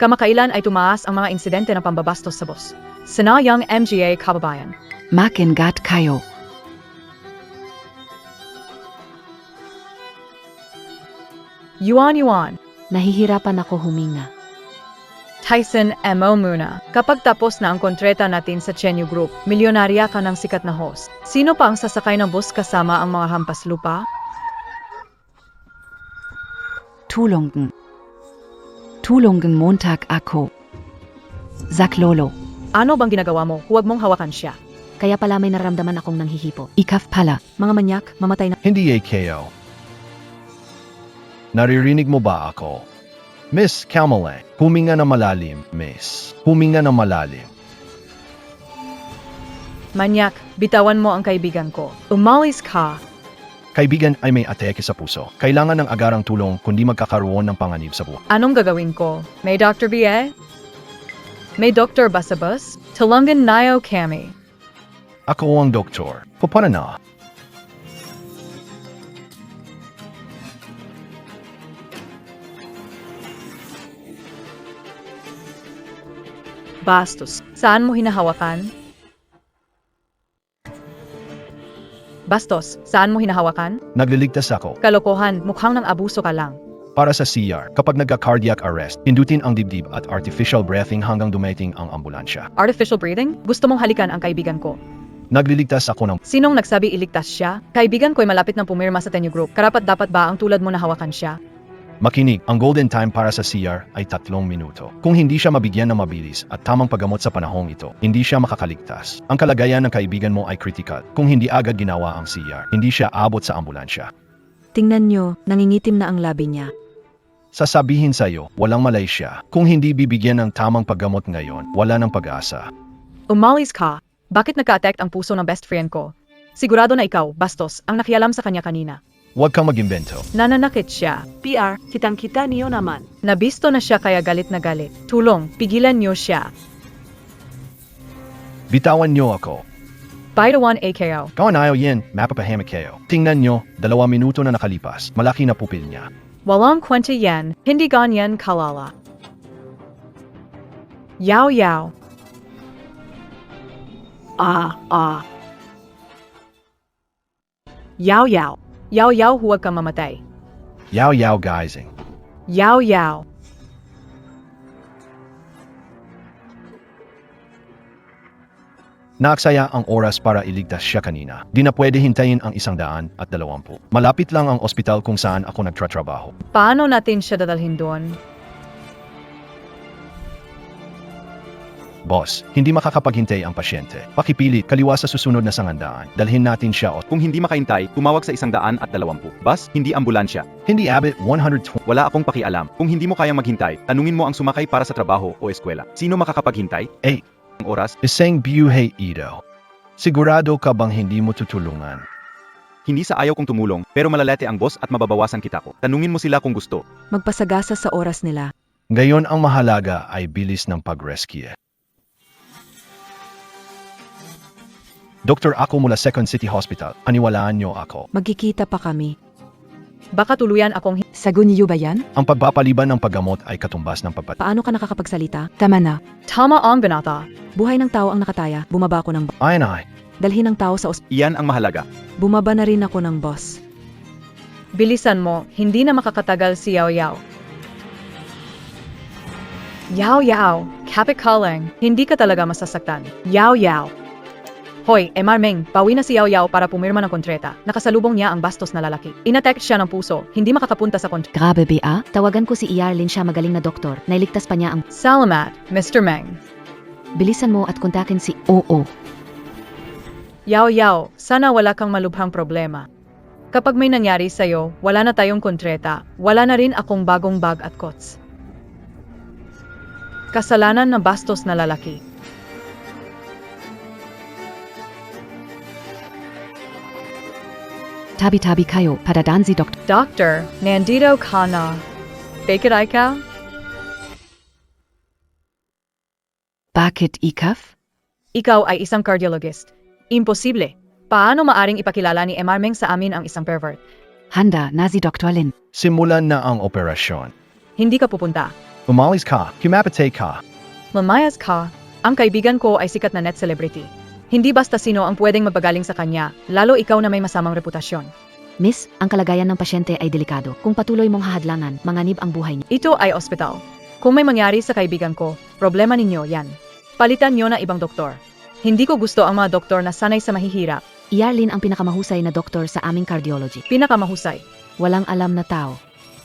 Kamakailan ay tumaas ang mga insidente ng pambabastos sa bus. Sinayang MGA kababayan. Makingat kayo. Yuan. Nahihirapan ako huminga. Tyson Mo muna. Kapag tapos na ang kontrata natin sa Chenyu Group, milyonarya ka ng sikat na host. Sino pa ang sasakay ng bus kasama ang mga hampas lupa? Tulungan Montag ako. Zak Lolo. Ano bang ginagawa mo? Huwag mong hawakan siya. Kaya pala may nararamdaman akong nanghihipo. Ikaf pala. Mga manyak, mamatay na. Hindi AKO. Naririnig mo ba ako? Miss Kamale, huminga na malalim, miss. Huminga na malalim. Manyak, bitawan mo ang kaibigan ko. Umalis ka. Kaibigan ay may atake sa puso. Kailangan ng agarang tulong kundi magkakaroon ng panganib sa buhay. Anong gagawin ko? May Dr. B.A.? May Dr. Basabas? Tulungan nayo kami. Ako ang doktor. Pupana na. Bastos. Saan mo hinahawakan? Bastos, saan mo hinahawakan? Nagliligtas ako. Kalokohan, mukhang nang abuso ka lang. Para sa CR, kapag nagka-cardiac arrest, pindutin ang dibdib at artificial breathing hanggang dumating ang ambulansya. Artificial breathing? Gusto mong halikan ang kaibigan ko. Nagliligtas ako ng... Sinong nagsabi iligtas siya? Kaibigan ko'y malapit ng pumirma sa Tenyu Group. Karapat dapat ba ang tulad mo na hawakan siya? Makinig, ang golden time para sa CR ay 3 minuto. Kung hindi siya mabigyan ng mabilis at tamang paggamot sa panahong ito, hindi siya makakaligtas. Ang kalagayan ng kaibigan mo ay critical. Kung hindi agad ginawa ang CR, hindi siya abot sa ambulansya. Tingnan nyo, nangingitim na ang labi niya. Sasabihin sa'yo, walang malay siya. Kung hindi bibigyan ng tamang paggamot ngayon, wala ng pag-asa. Umalis ka. Bakit nagka-attack ang puso ng best friend ko? Sigurado na ikaw, Bastos, ang nakialam sa kanya kanina. Huwag kang mag-imbento. Nananakit siya. PR, kitang-kita niyo naman. Nabisto na siya kaya galit na galit. Tulong, pigilan niyo siya. Bitawan niyo ako. Baitawan AKO. Kawan ayaw yan, mapapahamak kayo. Tingnan niyo, 2 minuto na nakalipas. Malaki na pupil niya. Walang kwenta yan, hindi ganyan kalala. Yaw. Yaw. Yaw, huwag kang mamatay. Yaw guysing. Yaw. Naaksaya ang oras para iligtas siya kanina. Di na pwede hintayin ang 120. Malapit lang ang ospital kung saan ako nagtratrabaho. Paano natin siya dadalhin doon? Boss, hindi makakapaghintay ang pasyente. Pakipilit, kaliwa sa susunod na sangandaan. Dalhin natin siya o Kung hindi makahintay, tumawag sa 120. Bus, hindi ambulansya. hindi abot 120. Wala akong pakialam. Kung hindi mo kayang maghintay, tanungin mo ang sumakay para sa trabaho o eskwela. Sino makakapaghintay? Eh, Ang oras, isang buhay ito. Sigurado ka bang hindi mo tutulungan? hindi sa ayaw kong tumulong, pero malalete ang boss at mababawasan kita ko. Tanungin mo sila kung gusto. Magpasagasa sa oras nila. Ngayon ang mahalaga ay bilis ng pag-rescue. Doktor ako mula Second City Hospital. Aniwalaan niyo ako. Magkikita pa kami. Baka tuluyan akong Sagun niyo ba yan? Ang pagpapaliban ng paggamot ay katumbas ng pagpat. Paano ka nakakapagsalita? Tama na. tama ang binata. Buhay ng tao ang nakataya. Bumaba ako ng Ay. Dalhin ng tao sa Iyan ang mahalaga. Bumaba na rin ako ng boss. Bilisan mo, hindi na makakatagal si Yaw. Yaw, kapit calling, hindi ka talaga masasaktan. Yaw. Hoy, Marming, bawi na si Yaw para pumirma ng kontrata. Nakasalubong niya ang bastos na lalaki. Inattack siya ng puso, hindi makakapunta sa kontrata. Grabe, B.A. Tawagan ko si Yarlin, siya magaling na doktor. Nailigtas pa niya ang... Salamat, Mr. Meng. Bilisan mo at kontakin si Oo. Yaw, sana wala kang malubhang problema. Kapag may nangyari sa'yo, wala na tayong kontrata. Wala na rin akong bagong bag at kots. Kasalanan ng bastos na lalaki. Tabi-tabi kayo, padadaan si Doktor. Doctor, nandito ka na. Bakit ka? Bakit ikaf? Ikaw ay isang cardiologist. Imposible. Paano maaring ipakilala ni Marming sa amin ang isang pervert? Handa na si Dr. Lin. Simulan na ang operasyon. Hindi ka pupunta. Umalis ka, kumapite ka. Mamayas ka, ang kaibigan ko ay sikat na net celebrity. Hindi basta sino ang pwedeng magpagaling sa kanya, lalo ikaw na may masamang reputasyon. Miss, ang kalagayan ng pasyente ay delikado. Kung patuloy mong hahadlangan, manganib ang buhay niya. Ito ay ospital. Kung may mangyari sa kaibigan ko, problema ninyo yan. Palitan nyo na ibang doktor. Hindi ko gusto ang mga doktor na sanay sa mahihirap. Yarlin ang pinakamahusay na doktor sa aming cardiology. Pinakamahusay. Walang alam na tao.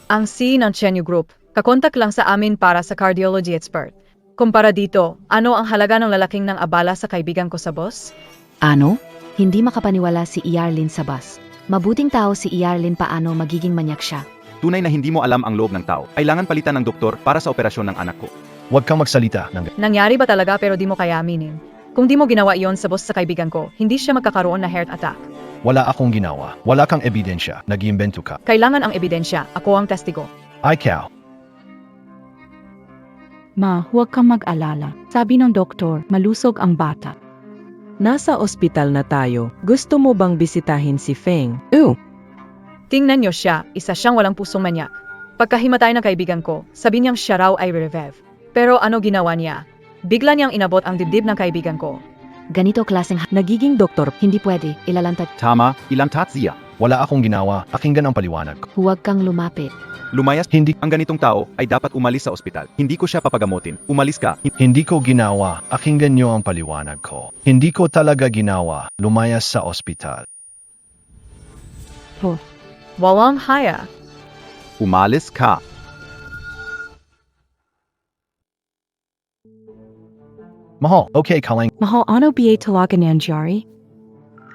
Ang C ng Chenyu Group, kakontak lang sa amin para sa cardiology expert. Kumpara dito, ano ang halaga ng lalaking ng abala sa kaibigan ko sa boss? Ano? Hindi makapaniwala si Yarlin sa bus. Mabuting tao si Yarlin, paano magiging manyak siya? Tunay na hindi mo alam ang loob ng tao. Kailangan palitan ng doktor para sa operasyon ng anak ko. Huwag kang magsalita ng Nangyari ba talaga pero di mo kaya aminin? Kung di mo ginawa iyon sa boss sa kaibigan ko, hindi siya magkakaroon na heart attack. wala akong ginawa. Wala kang ebidensya. Nag-iimbento ka. Kailangan ang ebidensya, ako ang testigo. Ikaw. Ma, huwag kang mag-alala. Sabi ng doktor, malusog ang bata. Nasa ospital na tayo. Gusto mo bang bisitahin si Feng? Tingnan niyo siya, isa siyang walang pusong manyak. Pagkahimatay ng kaibigan ko, sabi niyang siya raw ay revive. Pero ano ginawa niya? Bigla niyang inabot ang dibdib ng kaibigan ko. Ganito klaseng Nagiging doktor. hindi pwede, ilalantad. Tama, ilang tatsiya. Wala akong ginawa. Pakinggan ang paliwanag ko. Huwag kang lumapit. Lumayas, Hindi, ang ganitong tao ay dapat umalis sa ospital. Hindi ko siya papagamutin. Umalis ka. hindi ko ginawa. Pakinggan niyo ang paliwanag ko. Hindi ko talaga ginawa. Lumayas sa ospital. Walang haya. Umalis ka. Mahal, okay kalang. Mahal, ano ba talaga nangyari?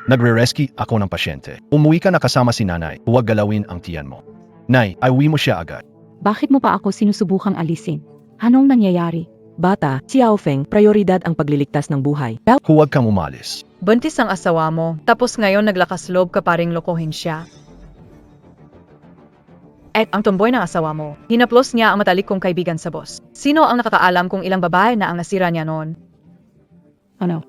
Nagre-rescue ako ng pasyente. Umuwi ka na kasama si nanay. Huwag galawin ang tiyan mo. Nay, ayuwi mo siya agad. Bakit mo pa ako sinusubukang alisin? Anong nangyayari? Bata, si Yao Feng, prioridad ang pagliligtas ng buhay. Huwag kang umalis. Buntis ang asawa mo, tapos ngayon naglakas loob ka pa ring lokohin siya. At ang tomboy ng asawa mo, hinaplos niya ang matalik kong kaibigan sa boss. Sino ang nakakaalam kung ilang babae na ang nasira niya noon? Ano?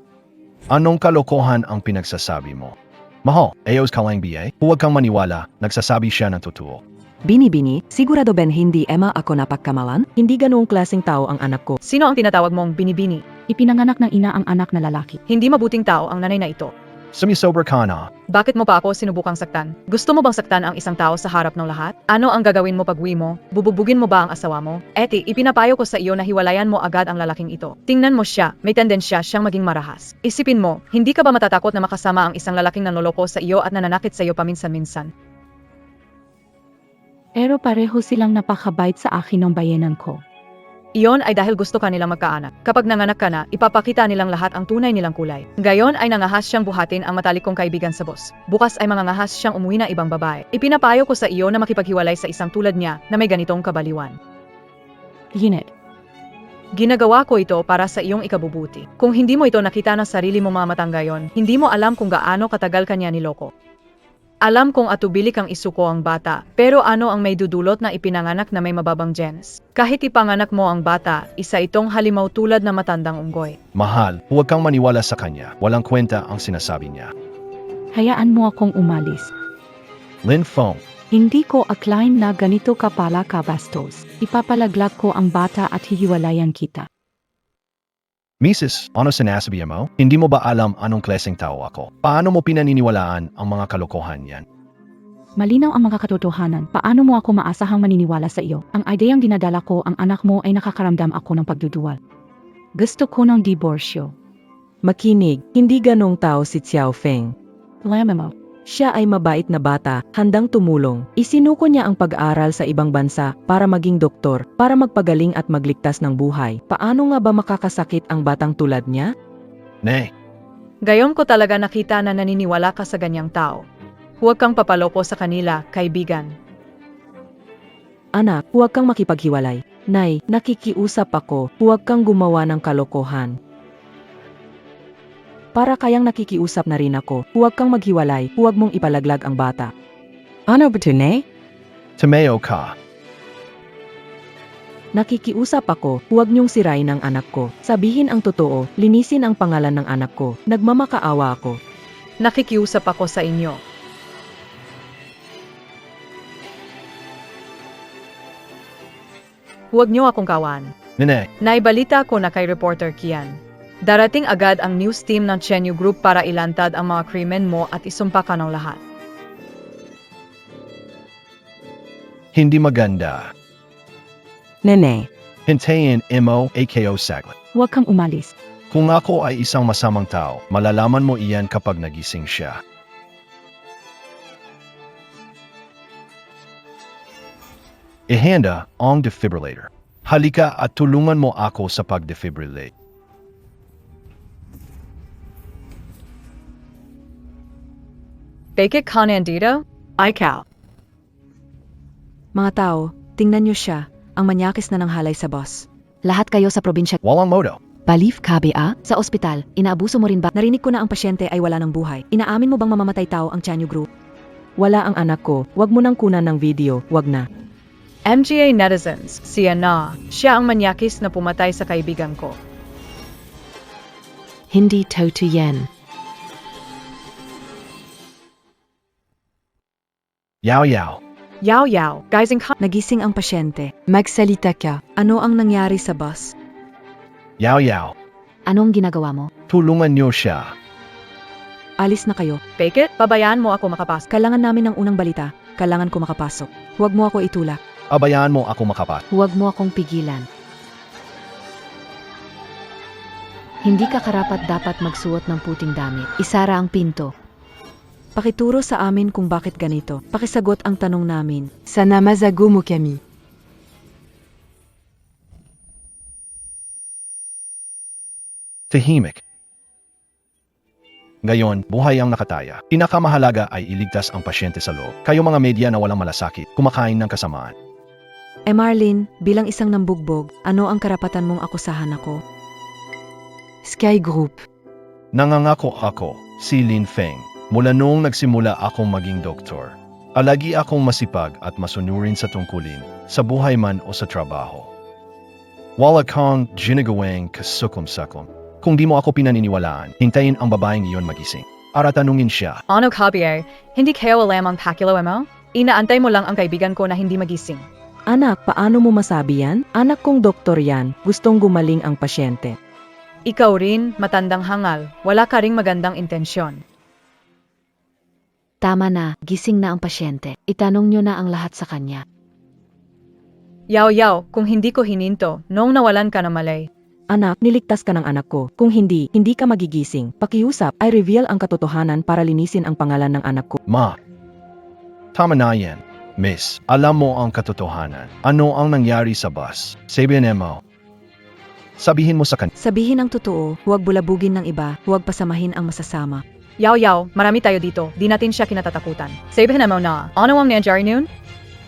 Anong kalokohan ang pinagsasabi mo? Mahal, ayos ka lang BA? Huwag kang maniwala. Nagsasabi siya ng totoo. Bini-bini, sigurado ben hindi Emma ako napagkamalan? Hindi ganoong klaseng tao ang anak ko. Sino ang tinatawag mong binibini? Ipinanganak ng ina ang anak na lalaki. Hindi mabuting tao ang nanay na ito. Sumisobra ka na. Bakit mo pa ako sinubukang saktan? Gusto mo bang saktan ang isang tao sa harap ng lahat? Ano ang gagawin mo pag-uwi mo? Bububugin mo ba ang asawa mo? Eti, ipinapayo ko sa iyo na hiwalayan mo agad ang lalaking ito. Tingnan mo siya, may tendensya siyang maging marahas. Isipin mo, hindi ka ba matatakot na makasama ang isang lalaking nanoloko sa iyo at nananakit sa iyo paminsan-minsan? Pero pareho silang napakabait sa akin ng bayanan ko. Iyon ay dahil gusto ka nilang magkaanak. Kapag nanganak ka na, ipapakita nilang lahat ang tunay nilang kulay. Gayon ay nangahas siyang buhatin ang matalik kong kaibigan sa boss. Bukas ay mangangahas siyang umuwi na ibang babae. Ipinapayo ko sa iyo na makipaghiwalay sa isang tulad niya na may ganitong kabaliwan. Unit. Ginagawa ko ito para sa iyong ikabubuti. Kung hindi mo ito nakita ng sarili mong mga matang gayon, hindi mo alam kung gaano katagal kanya niloko. Alam kong atubili kang isuko ang bata, pero ano ang may dudulot na ipinanganak na may mababang genes? Kahit ipanganak mo ang bata, isa itong halimaw tulad na matandang unggoy. Mahal, huwag kang maniwala sa kanya. Walang kwenta ang sinasabi niya. Hayaan mo akong umalis. Lin Feng, Hindi ko akalain na ganito ka pala kabastos. Ipapalaglag ko ang bata at hihiwalayan kita. Mrs., ano sinasabi mo? Hindi mo ba alam anong klaseng tao ako? Paano mo pinaniniwalaan ang mga kalokohan yan? Malinaw ang mga katotohanan. Paano mo ako maasahang maniniwala sa iyo? Ang ideyang dinadala ko, ang anak mo ay nakakaramdam ako ng pagduduwal. Gusto ko ng diborsyo. Makinig, hindi ganong tao si Xiao Feng. Alam mo, Siya ay mabait na bata, handang tumulong. Isinuko niya ang pag-aaral sa ibang bansa para maging doktor, para magpagaling at magligtas ng buhay. Paano nga ba makakasakit ang batang tulad niya? Nay, Gayon ko talaga nakita na naniniwala ka sa ganyang tao. Huwag kang papaloko sa kanila, kaibigan. Anak, huwag kang makipaghiwalay. Nay, nakikiusap ako, huwag kang gumawa ng kalokohan. Para kayang nakikiusap na rin ako, huwag kang maghiwalay, huwag mong ipalaglag ang bata. Ano ba Nay? tumeo ka. Nakikiusap ako, huwag niyong sirain ang anak ko. Sabihin ang totoo, linisin ang pangalan ng anak ko. Nagmamakaawa ako. Nakikiusap ako sa inyo. huwag niyo akong kawan. Nene, Naibalita ko na kay Reporter Kian. Darating agad ang news team ng Chenyu Group para ilantad ang mga krimen mo at isumpa ka ng lahat. hindi maganda. Nene, Hintayin mo ako saglit. Huwag kang umalis. Kung ako ay isang masamang tao, malalaman mo iyan kapag nagising siya. Ihanda ang defibrillator. Halika at tulungan mo ako sa pag-defibrillate. Bakit ka nandito? Ikaw. Mga tao, tingnan niyo siya, ang manyakis na ng halay sa boss. Lahat kayo sa probinsya. Walang modo. Balief KBA? Sa ospital, inaabuso mo rin ba? Narinig ko na ang pasyente ay wala ng buhay. Inaamin mo bang mamamatay tao ang Chanyu Group? wala ang anak ko, wag mo nang kunan ng video, wag na. MGA netizens, siya na. Siya ang manyakis na pumatay sa kaibigan ko. Hindi totoo yan. Yao yao. Yao Yao, guysing ka. Nagising ang pasyente. Magsalita ka. Ano ang nangyari sa bus? Yao yao. Anong ginagawa mo? Tulungan niyo siya. Alis na kayo. Bakit? Pabayaan mo ako makapasok. Kailangan namin ng unang balita. Kailangan ko makapasok. Huwag mo ako itulak. Abayaan mo ako makapat. Huwag mo akong pigilan. Hindi ka karapat dapat magsuot ng puting damit. Isara ang pinto. Pakituro sa amin kung bakit ganito. Pakisagot ang tanong namin. Sana mazago mo kami. Tahimik. Ngayon, buhay ang nakataya. Pinakamahalaga ay iligtas ang pasyente sa loob. Kayo mga media na walang malasakit, kumakain ng kasamaan. Marlene, bilang isang nambugbog, ano ang karapatan mong akusahan ako? Sky Group. Nangangako ako, si Lin Feng, mula noong nagsimula akong maging doktor. Alagi akong masipag at masunurin sa tungkulin, sa buhay man o sa trabaho. Wala kang ginagawang kasukum-sakum. Kung di mo ako pinaniniwalaan, hintayin ang babaeng iyon magising. Para tanungin siya, Ano Javier, hindi kayo alam ang pakilaw mo? Inaantay mo lang ang kaibigan ko na hindi magising. Anak, paano mo masabi yan? Anak kong doktor yan, gustong gumaling ang pasyente. Ikaw rin, matandang hangal, wala ka ring magandang intensyon. Tama na, gising na ang pasyente. Itanong nyo na ang lahat sa kanya. Yao Yao, kung hindi ko hininto, noong nawalan ka na malay. Anak, niligtas ka ng anak ko. Kung hindi, hindi ka magigising. Pakiusap, ay reveal ang katotohanan para linisin ang pangalan ng anak ko. Ma, tama na yan. Miss, alam mo ang katotohanan. Ano ang nangyari sa bus? Sabihin mo. Sabihin mo sa kanya. Sabihin ang totoo, huwag bulabugin ng iba, huwag pasamahin ang masasama. Yao Yao, marami tayo dito, di natin siya kinatatakutan. Sabihin mo na, ano ang nangyari noon?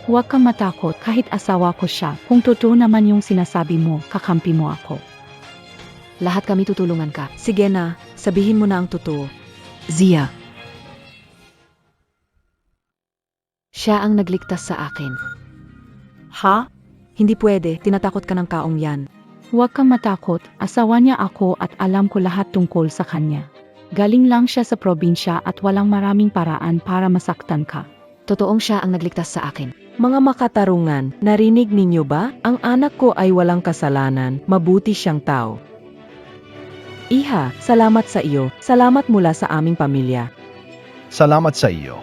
Huwag kang matakot kahit asawa ko siya. Kung totoo naman yung sinasabi mo, kakampi mo ako. Lahat kami tutulungan ka. Sige na, sabihin mo na ang totoo. Zia. Siya ang nagligtas sa akin. Ha? Hindi pwede, tinatakot ka ng kaong yan. Huwag kang matakot, asawa niya ako at alam ko lahat tungkol sa kanya. Galing lang siya sa probinsya at walang maraming paraan para masaktan ka. Totoong siya ang nagligtas sa akin. Mga makatarungan, narinig ninyo ba? Ang anak ko ay walang kasalanan, mabuti siyang tao. Iha, salamat sa iyo. Salamat mula sa aming pamilya. Salamat sa iyo.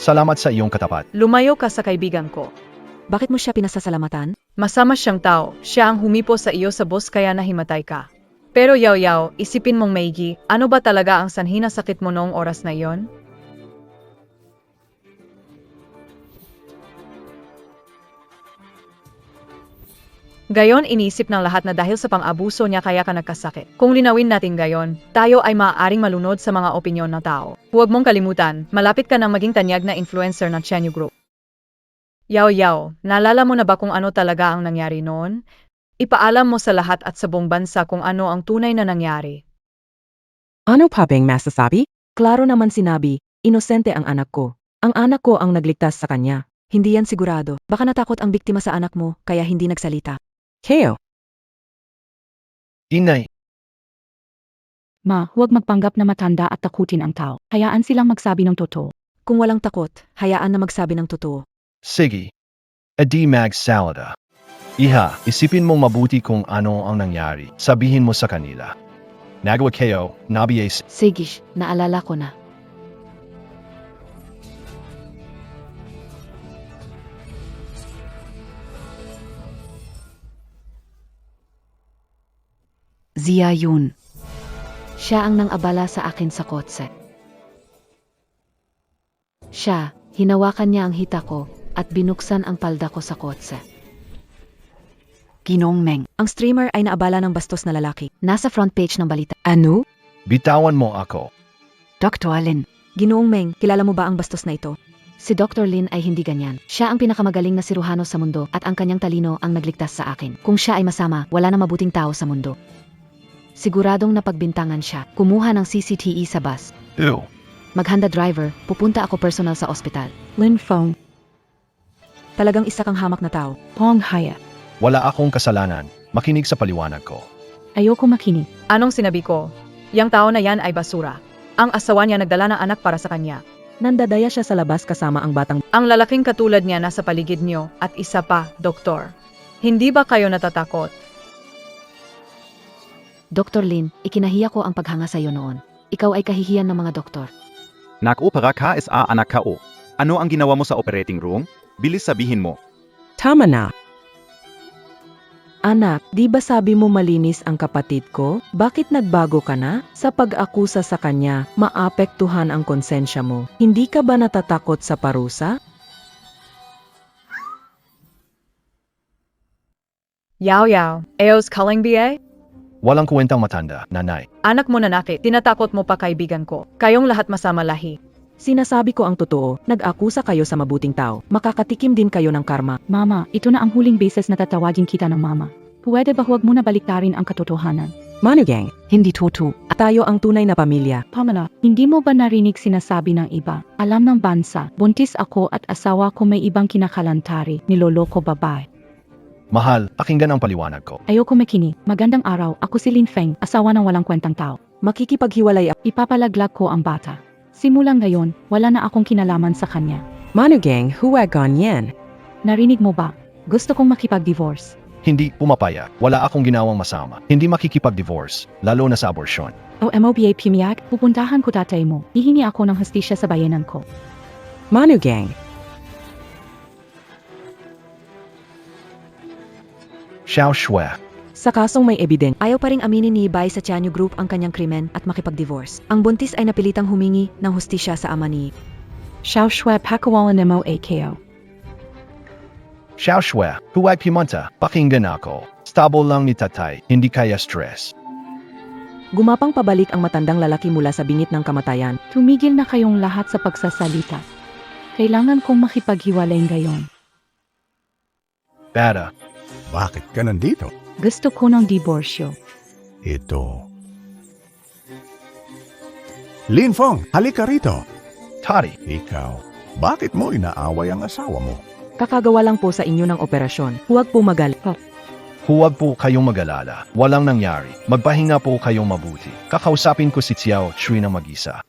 Salamat sa iyong katapat. Lumayo ka sa kaibigan ko. Bakit mo siya pinasasalamatan? Masama siyang tao, siya ang humipo sa iyo sa boss kaya nahimatay ka. Pero Yao Yao, isipin mong maigi, ano ba talaga ang sanhi na sakit mo noong oras na iyon? Gayon inisip ng lahat na dahil sa pang-abuso niya kaya ka nagkasakit. Kung linawin natin gayon, tayo ay maaaring malunod sa mga opinyon ng tao. Huwag mong kalimutan, malapit ka na maging tanyag na influencer ng Chenyu Group. Yao Yao, naalala mo na ba kung ano talaga ang nangyari noon? Ipaalam mo sa lahat at sa buong bansa kung ano ang tunay na nangyari. Ano pa bang masasabi? Klaro naman sinabi, inosente ang anak ko. Ang anak ko ang nagligtas sa kanya. Hindi yan sigurado. Baka natakot ang biktima sa anak mo, kaya hindi nagsalita. Keo, Inay, Ma, huwag magpanggap na matanda at takutin ang tao. Hayaan silang magsabi ng totoo. Kung walang takot, hayaan na magsabi ng totoo. sige. Adi mag salada. Iha, isipin mong mabuti kung ano ang nangyari. Sabihin mo sa kanila. Nagawa kayo, nabiyes. Sige, naalala ko na. Zia yun. Siya ang nang-abala sa akin sa kotse. Siya, hinawakan niya ang hita ko at binuksan ang palda ko sa kotse. Ginong Meng, Ang streamer ay naabala ng bastos na lalaki. nasa front page ng balita. Ano? Bitawan mo ako. Dr. Lin, Ginoong Meng, kilala mo ba ang bastos na ito? si Dr. Lin ay hindi ganyan. Siya ang pinakamagaling na siruhano sa mundo at ang kanyang talino ang nagligtas sa akin. Kung siya ay masama, wala na mabuting tao sa mundo. Siguradong napagbintangan siya. Kumuha ng CCTV sa bus. Ew. Maghanda driver, pupunta ako personal sa ospital. Lin Fong, Talagang isa kang hamak na tao. Pong Haya. Wala akong kasalanan. Makinig sa paliwanag ko. Ayoko makinig. Anong sinabi ko? Yang tao na yan ay basura. Ang asawa niya nagdala ng anak para sa kanya. Nandadaya siya sa labas kasama ang batang Ang lalaking katulad niya nasa paligid niyo at isa pa, doktor. Hindi ba kayo natatakot? Dr. Lin, ikinahiya ko ang paghanga sa iyo noon. Ikaw ay kahihiyan ng mga doktor. Nag-opera ka sa anak ka o. Ano ang ginawa mo sa operating room? Bilis sabihin mo. Tama na. Anak, di ba sabi mo malinis ang kapatid ko? Bakit nagbago ka na? Sa pag-akusa sa kanya, maapektuhan ang konsensya mo. Hindi ka ba natatakot sa parusa? Yao Yao, Eos Kaling BA? Walang kwentang matanda, nanay. Anak mo nanakit, tinatakot mo pa kaibigan ko. Kayong lahat masama lahi. Sinasabi ko ang totoo, nag-akusa kayo sa mabuting tao. Makakatikim din kayo ng karma. Mama, ito na ang huling beses na tatawagin kita ng mama. Pwede ba huwag mo na baliktarin ang katotohanan? Manugang, Hindi totoo. tayo ang tunay na pamilya. Pamela, hindi mo ba narinig sinasabi ng iba? Alam ng bansa, buntis ako at asawa ko may ibang kinakalantari, niloloko babae. Mahal, pakinggan ang paliwanag ko. Ayoko makinig. Magandang araw, ako si Lin Feng, asawa ng walang kwentang tao. Makikipaghiwalay ako. Ipapalaglag ko ang bata. Simulang ngayon, wala na akong kinalaman sa kanya. Manugang, huwag ganyan. Narinig mo ba? Gusto kong makipag-divorce. Hindi pumapaya. Wala akong ginawang masama. Hindi makikipag-divorce, lalo na sa abortion. O MOBA Pimiak, pupuntahan ko tatay mo. Hihingi ako ng hustisya sa bayanan ko. Manugang, Xiao Shui. sa kasong may ebidensya, Ayaw pa ring aminin ni Bai sa Tianyu Group ang kanyang krimen at makipag-divorce. Ang buntis ay napilitang humingi ng hustisya sa ama ni Xiao Shui Pakawalan mo AKO. Xiao Shui, huwag pumunta. Pakinggan ako. Stable lang ni tatay, hindi kaya stress. gumapang pabalik ang matandang lalaki mula sa bingit ng kamatayan. Tumigil na kayong lahat sa pagsasalita. Kailangan kong makipaghiwalay ngayon. Bada. Bakit ka nandito? Gusto ko ng diborsyo. Ito. Lin Fong, halika rito. Tari, Ikaw, bakit mo inaaway ang asawa mo? Kakagawa lang po sa inyo ng operasyon. Huwag po magalit. huwag po kayong mag-alala. Walang nangyari. Magpahinga po kayong mabuti. Kakausapin ko si Xiao Shui na mag-isa.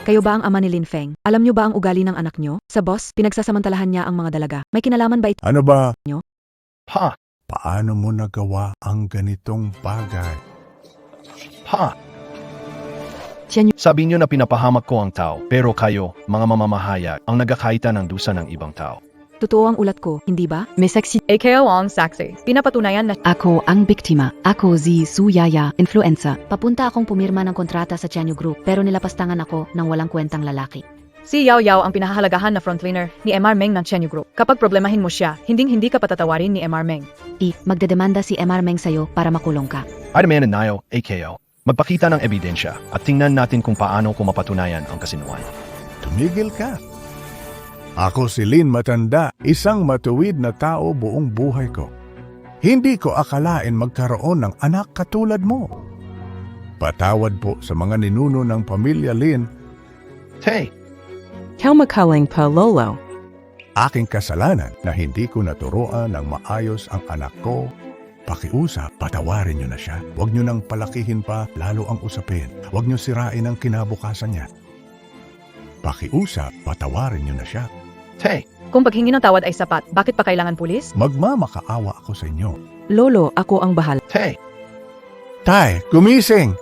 Kayo ba ang ama ni Lin Feng? Alam niyo ba ang ugali ng anak niyo? Sa boss, pinagsasamantalahan niya ang mga dalaga. May kinalaman ba ito? Ano ba? Ha? Paano mo nagawa ang ganitong bagay? Ha? Tianyu- Sabi niyo na pinapahamak ko ang tao, pero kayo, mga mamamahayag, ang nagkakaita ng dusa ng ibang tao. Totoo ang ulat ko, hindi ba? May sexy. AKO Wong Saxi. Pinapatunayan na Ako ang biktima. Ako si Su Yaya, influencer. Papunta akong pumirma ng kontrata sa Tianyu Group pero nilapastangan ako ng walang kwentang lalaki. si Yao Yao ang pinahahalagahan na frontliner ni MR Meng ng Tianyu Group. Kapag problemahin mo siya, hindi ka patatawarin ni MR Meng. Magdedemanda si MR Meng sa'yo para makulong ka. Idaman and Nayo, AKO. Magpakita ng ebidensya at tingnan natin kung paano ko mapatunayan ang kasinuhan. Tumigil ka. Ako si Lin Matanda, isang matuwid na tao buong buhay ko. Hindi ko akalain magkaroon ng anak katulad mo. Patawad po sa mga ninuno ng pamilya Lin. Hey, Helmakaling pa lolo. Aking kasalanan na hindi ko naturuan ng maayos ang anak ko. Pakiusap, patawarin niyo na siya. Huwag niyo nang palakihin pa lalo ang usapin. Huwag niyo sirain ang kinabukasan niya. Pakiusap, patawarin niyo na siya. hey, Kung paghingi ng tawad ay sapat, bakit pa kailangan pulis? Magmamakaawa ako sa inyo. Lolo, ako ang bahala. Hey, Tay, gumising!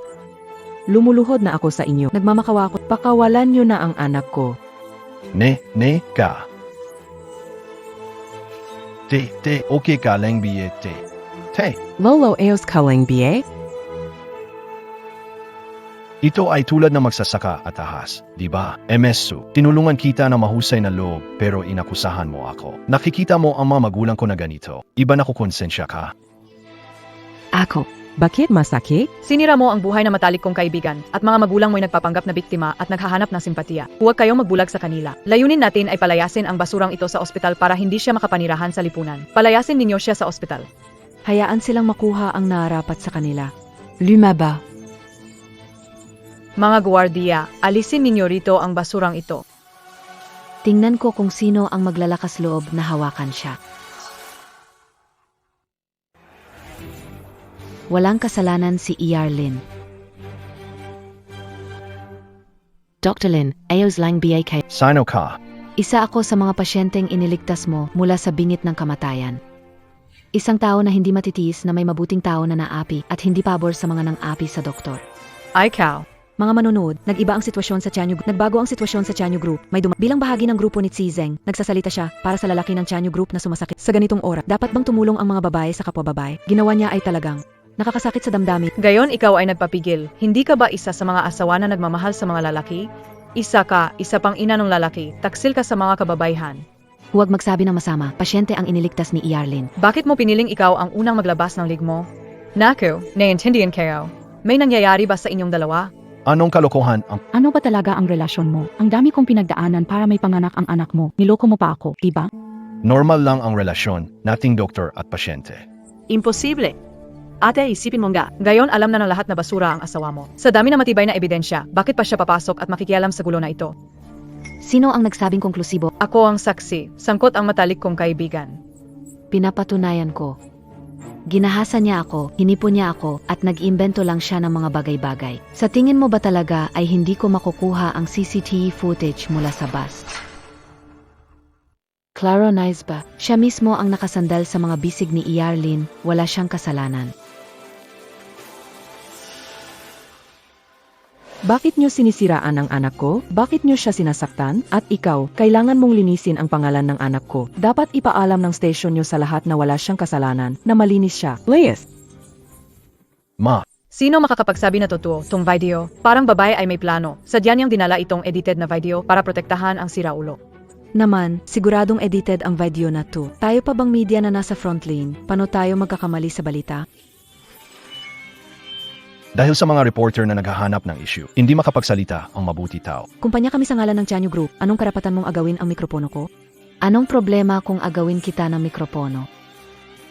Lumuluhod na ako sa inyo. Nagmamakawa ako. Pakawalan niyo na ang anak ko. ne, ka. Okay ka lang biye, te. Lolo, eos kaling biye? Ito ay tulad ng magsasaka at ahas, di ba? MSU, tinulungan kita na mahusay na loob pero inakusahan mo ako. Nakikita mo ang mga magulang ko na ganito. Iba na kukonsensya ka. Ako. Bakit masakit? Sinira mo ang buhay na matalik kong kaibigan at mga magulang mo'y nagpapanggap na biktima at naghahanap ng simpatiya. Huwag kayong magbulag sa kanila. Layunin natin ay palayasin ang basurang ito sa ospital para hindi siya makapanirahan sa lipunan. Palayasin ninyo siya sa ospital. Hayaan silang makuha ang nararapat sa kanila. Lumaba. Mga guwardiya, alisin ninyo rito ang basurang ito. Tingnan ko kung sino ang maglalakas loob na hawakan siya. Walang kasalanan si Lin. Dr. Lin, ayos lang BAK. Sino ka? Isa ako sa mga pasyenteng iniligtas mo mula sa bingit ng kamatayan. Isang tao na hindi matitiis na may mabuting tao na naapi at hindi pabor sa mga nang-api sa doktor. Ay, Cal. Mga manonood, nag-iba ang sitwasyon sa Chanyu. Nagbago ang sitwasyon sa Chanyu Group. Bilang bahagi ng grupo ni Zeng, nagsasalita siya para sa lalaki ng Chanyu Group na sumasakit sa ganitong oras. Dapat bang tumulong ang mga babae sa kapwa babae? Ginawa niya ay talagang nakakasakit sa damdamin. Gayon ikaw ay nagpapigil. Hindi ka ba isa sa mga asawa na nagmamahal sa mga lalaki? Isa pang ina ng lalaki. Taksil ka sa mga kababayhan. Huwag magsabi ng masama, pasyente ang iniligtas ni Lin. Bakit mo piniling ikaw ang unang maglabas ng lig mo? Naku, naiintindihan kayo. May nangyayari ba sa inyong dalawa? Anong kalokohan ang Ano ba talaga ang relasyon mo? Ang dami kong pinagdaanan para may panganak ang anak mo. Niloko mo pa ako, diba? normal lang ang relasyon nating doktor at pasyente? Imposible. Ate, isipin mo nga. Gayon alam na ng lahat na basura ang asawa mo. Sa dami na matibay na ebidensya, bakit pa siya papasok at makikialam sa gulo na ito? Sino ang nagsabing konklusibo? Ako ang saksi. Sangkot ang matalik kong kaibigan. Pinapatunayan ko. Ginahasa niya ako, hinipon niya ako, at nag-imbento lang siya ng mga bagay-bagay. Sa tingin mo ba talaga ay hindi ko makukuha ang CCTV footage mula sa bus? Claro Naisba, siya mismo ang nakasandal sa mga bisig ni Lin, wala siyang kasalanan. Bakit niyo sinisiraan ang anak ko? Bakit niyo siya sinasaktan? At ikaw, kailangan mong linisin ang pangalan ng anak ko. Dapat ipaalam ng station niyo sa lahat na wala siyang kasalanan, na malinis siya. Please! Ma, Sino makakapagsabi na totoo tong video? Parang babae ay may plano. Sadya niyang dinala itong edited na video para protektahan ang siraulo. Naman, siguradong edited ang video na to. Tayo pa bang media na nasa frontline? Paano tayo magkakamali sa balita? dahil sa mga reporter na naghahanap ng issue, hindi makapagsalita ang mabuti tao. Kumpanya kami sa ngalan ng Chanyu Group. Anong karapatan mong agawin ang mikropono ko? Anong problema kung agawin kita ng mikropono?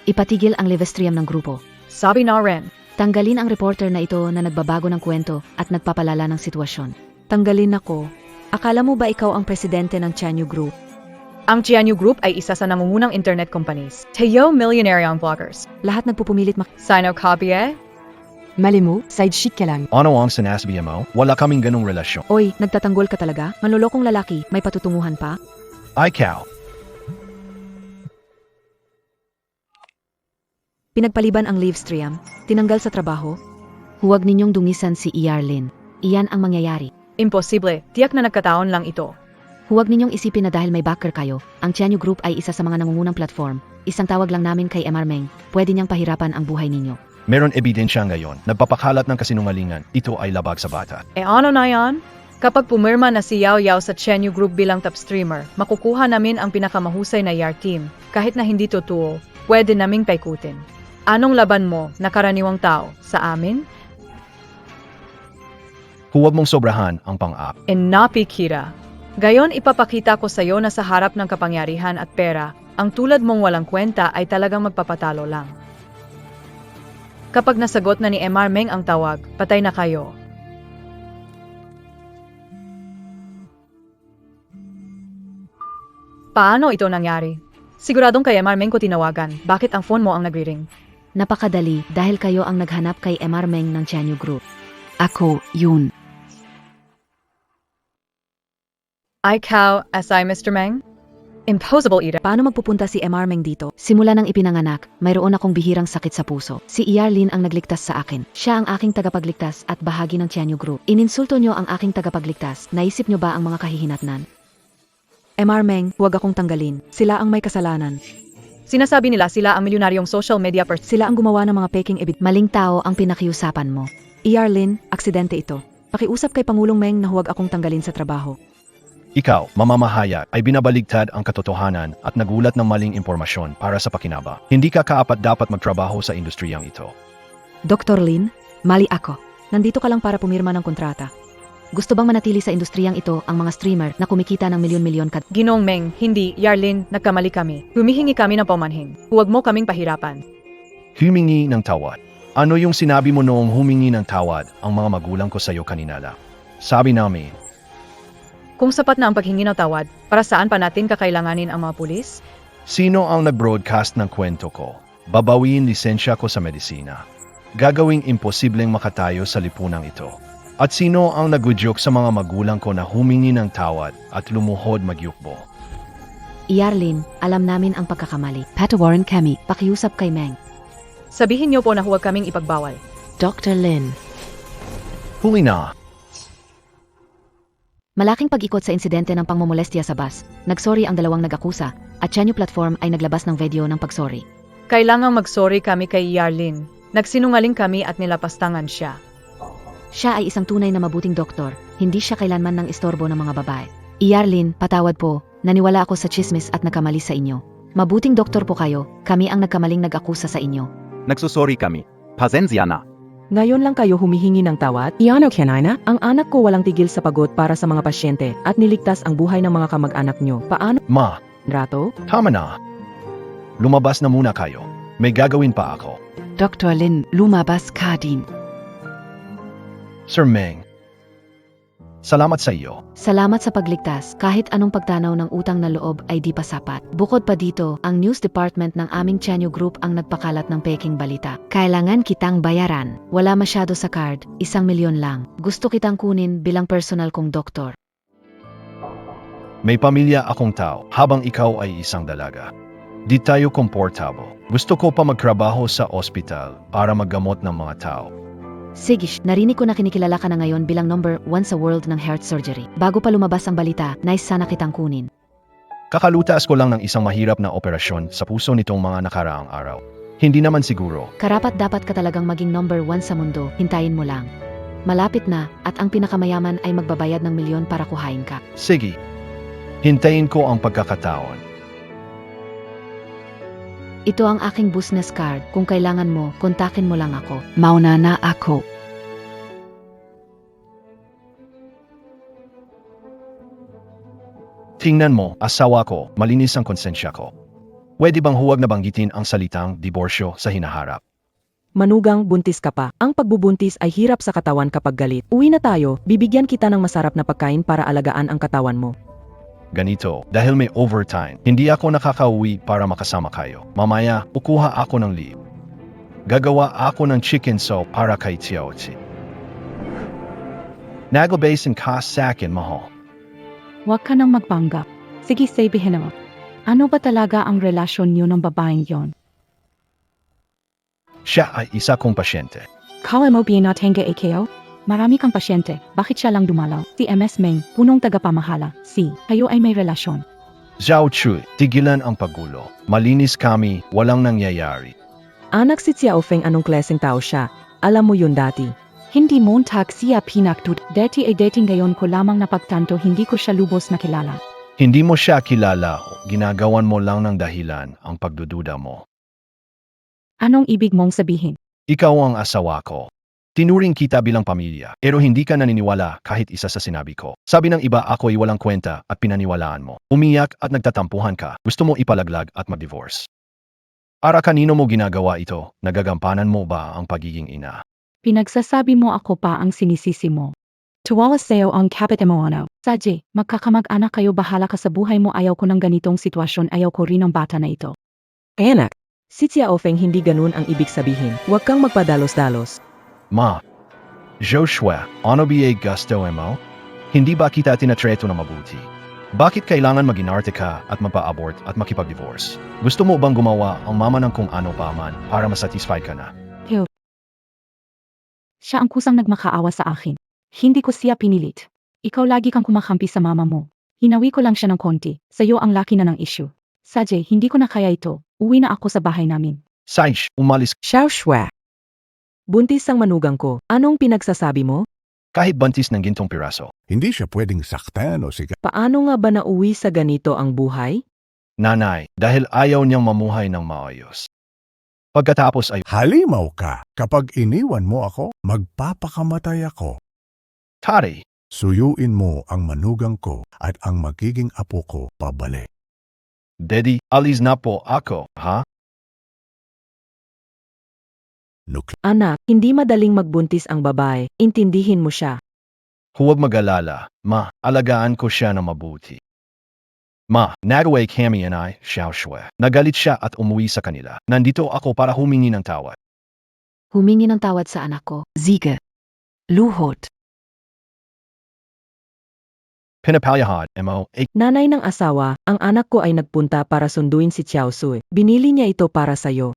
Ipatigil ang live stream ng grupo. Sabi na rin. Tanggalin ang reporter na ito na nagbabago ng kwento at nagpapalala ng sitwasyon. Tanggalin ako. Akala mo ba ikaw ang presidente ng Chanyu Group? Ang Chanyu Group ay isa sa nangungunang internet companies. Tayo millionaire ang vloggers. Lahat nagpupumilit Sino copy Mali mo, side shit ka lang. Ano ang sinasabi mo? Wala kaming ganong relasyon. Oy, nagtatanggol ka talaga? Manlolokong lalaki, may patutunguhan pa? Ay, Cal. Pinagpaliban ang live stream, tinanggal sa trabaho. Huwag ninyong dungisan si Lin. Iyan ang mangyayari. Imposible. Tiyak na nagkataon lang ito. Huwag ninyong isipin na dahil may backer kayo, ang Chanyu Group ay isa sa mga nangungunang platform. Isang tawag lang namin kay Meng, pwede niyang pahirapan ang buhay ninyo. Meron ebidensya ngayon. Nagpapakalat ng kasinungalingan. Ito ay labag sa bata. Ano na yan? Kapag pumirma na si Yao Yao sa Chanyu Group bilang top streamer, makukuha namin ang pinakamahusay na YAR team. Kahit na hindi totoo, pwede naming paikutin. Anong laban mo na karaniwang tao sa amin? Huwag mong sobrahan ang pang-up. Napikira. Gayon ipapakita ko sa iyo na sa harap ng kapangyarihan at pera, ang tulad mong walang kwenta ay talagang magpapatalo lang. Kapag nasagot na ni Meng ang tawag, patay na kayo. Paano ito nangyari? Siguradong kay Meng ko tinawagan. Bakit ang phone mo ang nagri-ring? Napakadali dahil kayo ang naghanap kay Meng ng Chanyu Group. Ako, yun. Ikaw, SI Mr. Meng? Impossible, Ida. Paano magpupunta si MR Meng dito? Simula nang ipinanganak, mayroon akong bihirang sakit sa puso. Si Yarlin ang nagligtas sa akin. Siya ang aking tagapagligtas at bahagi ng Tianyu Group. Ininsulto nyo ang aking tagapagligtas. Naisip nyo ba ang mga kahihinatnan? MR Meng, huwag akong tanggalin. Sila ang may kasalanan. Sinasabi nila sila ang milyonaryong social media person. Sila ang gumawa ng mga peking ebit. Maling tao ang pinakiusapan mo. Yarlin, aksidente ito. Pakiusap kay Pangulong Meng na huwag akong tanggalin sa trabaho. Ikaw, mamamahayag, ay binabaligtad ang katotohanan at nagulat ng maling impormasyon para sa pakinaba. Hindi ka kaapat dapat magtrabaho sa industriyang ito. Dr. Lin, mali ako. Nandito ka lang para pumirma ng kontrata. Gusto bang manatili sa industriyang ito ang mga streamer na kumikita ng milyon-milyon kad... Ginoong Meng, hindi, Yarlin, nagkamali kami. Humihingi kami ng paumanhin. Huwag mo kaming pahirapan. Humingi ng tawad. Ano yung sinabi mo noong humingi ng tawad ang mga magulang ko sa iyo kanina lang? Sabi namin, Kung sapat na ang paghingi ng tawad, para saan pa natin kakailanganin ang mga pulis? sino ang nag-broadcast ng kwento ko? Babawiin lisensya ko sa medisina. Gagawing imposibleng makatayo sa lipunang ito. At sino ang nag-joke sa mga magulang ko na humingi ng tawad at lumuhod magyukbo? Yarlin, alam namin ang pagkakamali. Patawarin kami, pakiusap kay Meng. Sabihin niyo po na huwag kaming ipagbawal. Dr. Lin. Huli na. Malaking pag-ikot sa insidente ng pangmomolestya sa bus. Nagsorry ang dalawang nag-akusa at Tianyu Platform ay naglabas ng video ng pagsorry. Kailangang magsorry kami kay Yarlin. Nagsinungaling kami at nilapastangan siya. Siya ay isang tunay na mabuting doktor. Hindi siya kailanman ng istorbo ng mga babae. Yarlin, patawad po. Naniwala ako sa chismis at nagkamali sa inyo. Mabuting doktor po kayo. Kami ang nagkamaling nag-akusa sa inyo. Nagsusori kami. Pasensya na. Ngayon lang kayo humihingi ng tawad? Iano Kenina? Ang anak ko walang tigil sa pagod para sa mga pasyente at niligtas ang buhay ng mga kamag-anak nyo. Paano, Ma, Rato? tama na. Lumabas na muna kayo. May gagawin pa ako. Dr. Lin, lumabas ka din. Sir Meng, salamat sa iyo. Salamat sa pagligtas. Kahit anong pagtanaw ng utang na loob ay di pa sapat. Bukod pa dito, ang news department ng aming Tianyu Group ang nagpakalat ng peking balita. Kailangan kitang bayaran. Wala masyado sa card, 1,000,000 lang. Gusto kitang kunin bilang personal kong doktor. May pamilya akong tao habang ikaw ay isang dalaga. Di tayo komportable. Gusto ko pa magtrabaho sa ospital para maggamot ng mga tao. Sige, narinig ko na kinikilala ka na ngayon bilang number 1 sa world ng heart surgery. Bago pa lumabas ang balita, nice sana kitang kunin. Kakalutaas ko lang ng isang mahirap na operasyon sa puso nitong mga nakaraang araw. Hindi naman siguro. Karapat dapat ka talagang maging number 1 sa mundo, hintayin mo lang. Malapit na, at ang pinakamayaman ay magbabayad ng milyon para kuhain ka. Sige. Hintayin ko ang pagkakataon. Ito ang aking business card. Kung kailangan mo, kontakin mo lang ako. Mauna na ako. Tingnan mo, asawa ko, malinis ang konsensya ko. Pwede bang huwag na banggitin ang salitang diborsyo sa hinaharap? Manugang, buntis ka pa. Ang pagbubuntis ay hirap sa katawan kapag galit. Uwi na tayo, bibigyan kita ng masarap na pagkain para alagaan ang katawan mo. Ganito, dahil may overtime, hindi ako nakakauwi para makasama kayo. Mamaya, kukuha ako ng leave. Gagawa ako ng chicken soup para kay Tiaochi. Nagobasin ka sa akin, mahal. Huwag ka nang magpanggap. Sige, sabihin mo. Ano ba talaga ang relasyon niyo ng babaeng yon? Siya ay isa kong pasyente. Kala mo binatenga ikaw? Marami kang pasyente. Bakit siya lang dumalaw? Si MS Meng, punong tagapamahala. Si, kayo ay may relasyon. Zhao Chui, tigilan ang paggulo. Malinis kami, walang nangyayari. Anak si Xiao Feng, anong klaseng tao siya? Alam mo yun dati. Hindi montag siya pinaktud. Dati ay dating ngayon ko lamang napagtanto hindi ko siya lubos na kilala. Hindi mo siya kilala, ginagawan mo lang ng dahilan ang pagdududa mo. Anong ibig mong sabihin? Ikaw ang asawa ko. Tinuring kita bilang pamilya, pero hindi ka naniniwala kahit isa sa sinabi ko. Sabi ng iba ako'y walang kwenta at pinaniwalaan mo. Umiyak at nagtatampuhan ka, gusto mo ipalaglag at mag-divorce. Para kanino mo ginagawa ito? Nagagampanan mo ba ang pagiging ina? Pinagsasabi mo ako pa ang sinisisi mo. Tuwala sa'yo ang kapit mo ano. Sadye, magkakamag-anak kayo, bahala ka sa buhay mo, ayaw ko ng ganitong sitwasyon, ayaw ko rin ng bata na ito. Anak, si Xiao Feng hindi ganun ang ibig sabihin. Huwag kang magpadalos-dalos. Ma, Joshua, ano ba gusto mo? Hindi ba kita tinatreto na mabuti? Bakit kailangan mag-inarte ka at magpa-abort at makipag-divorce? Gusto mo bang gumawa ang mama ng kung ano pa man para masatisfy ka na? Siya ang kusang nagmakaawa sa akin. Hindi ko siya pinilit. Ikaw lagi kang kumakampi sa mama mo. Hinawi ko lang siya ng konti. Sa'yo ang laki na ng issue. Sajay, hindi ko na kaya ito. Uwi na ako sa bahay namin. Saish, umalis Xiao Shui. Buntis ang manugang ko. Anong pinagsasabi mo? kahit bantis ng gintong piraso. Hindi siya pwedeng saktan o siga. Paano nga ba nauwi sa ganito ang buhay? Nanay, dahil ayaw niyang mamuhay ng maayos. Pagkatapos ay, Halimaw ka. Kapag iniwan mo ako, magpapakamatay ako. Tari, Suyuin mo ang manugang ko at ang magiging apo ko pabalik. Daddy, alis na po ako, ha? Anak, hindi madaling magbuntis ang babae. Intindihin mo siya. Huwag mag-alala, ma, alagaan ko siya na mabuti. Ma, nagaway kami and I, Xiao Shui. Nagalit siya at umuwi sa kanila. Nandito ako para humingi ng tawad. Humingi ng tawad sa anak ko. Ziga. Luhod. Pinapalyahad, mo, Nanay ng asawa, ang anak ko ay nagpunta para sunduin si Xiao Sui. Binili niya ito para sa'yo.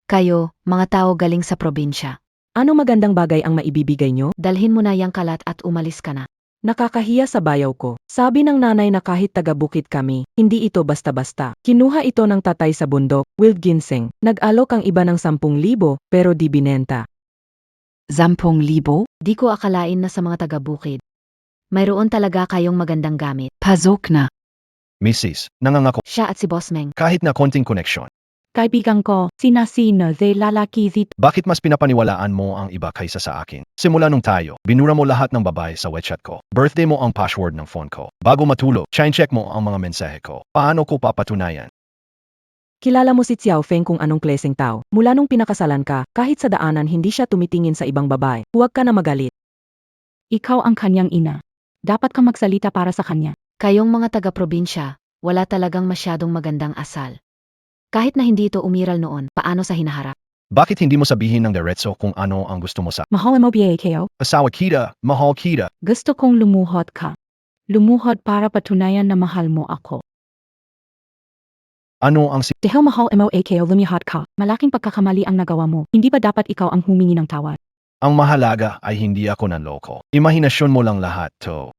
Kayo, mga tao galing sa probinsya. Ano magandang bagay ang maibibigay nyo? Dalhin mo na yang kalat at umalis ka na. Nakakahiya sa bayaw ko. Sabi ng nanay na kahit taga-bukit kami, hindi ito basta-basta. Kinuha ito ng tatay sa bundok, wild ginseng. Nag-alok ang iba ng 10,000 pero di binenta. 10,000? Di ko akalain na sa mga taga-bukid. Mayroon talaga kayong magandang gamit. Pasok na. Mrs., nangangako, Siya at si Boss Meng. kahit na konting koneksyon. Kaibigan ko, sina-sina they lalaki zit. Bakit mas pinapaniwalaan mo ang iba kaysa sa akin? Simula nung tayo, binura mo lahat ng babae sa WeChat ko. Birthday mo ang password ng phone ko. Bago matulog, check mo ang mga mensahe ko. Paano ko papatunayan? Kilala mo si Xiao Feng kung anong kleseng tao. Mula nung pinakasalan ka, kahit sa daanan hindi siya tumitingin sa ibang babae. Huwag ka na magalit. Ikaw ang kanyang ina. Dapat kang magsalita para sa kanya. Kayong mga taga-probinsya, wala talagang masyadong magandang asal. Kahit na hindi ito umiral noon, paano sa hinaharap? Bakit hindi mo sabihin ng diretso kung ano ang gusto mo sa Mahal mo biye kayo? asawa kita, mahal kita? Gusto kong lumuhod ka. Lumuhod para patunayan na mahal mo ako. Ano ang Dahil mahal mo kayo lumihod ka, malaking pagkakamali ang nagawa mo. Hindi ba dapat ikaw ang humingi ng tawad? Ang mahalaga ay hindi ako nanloko. Imahinasyon mo lang lahat to.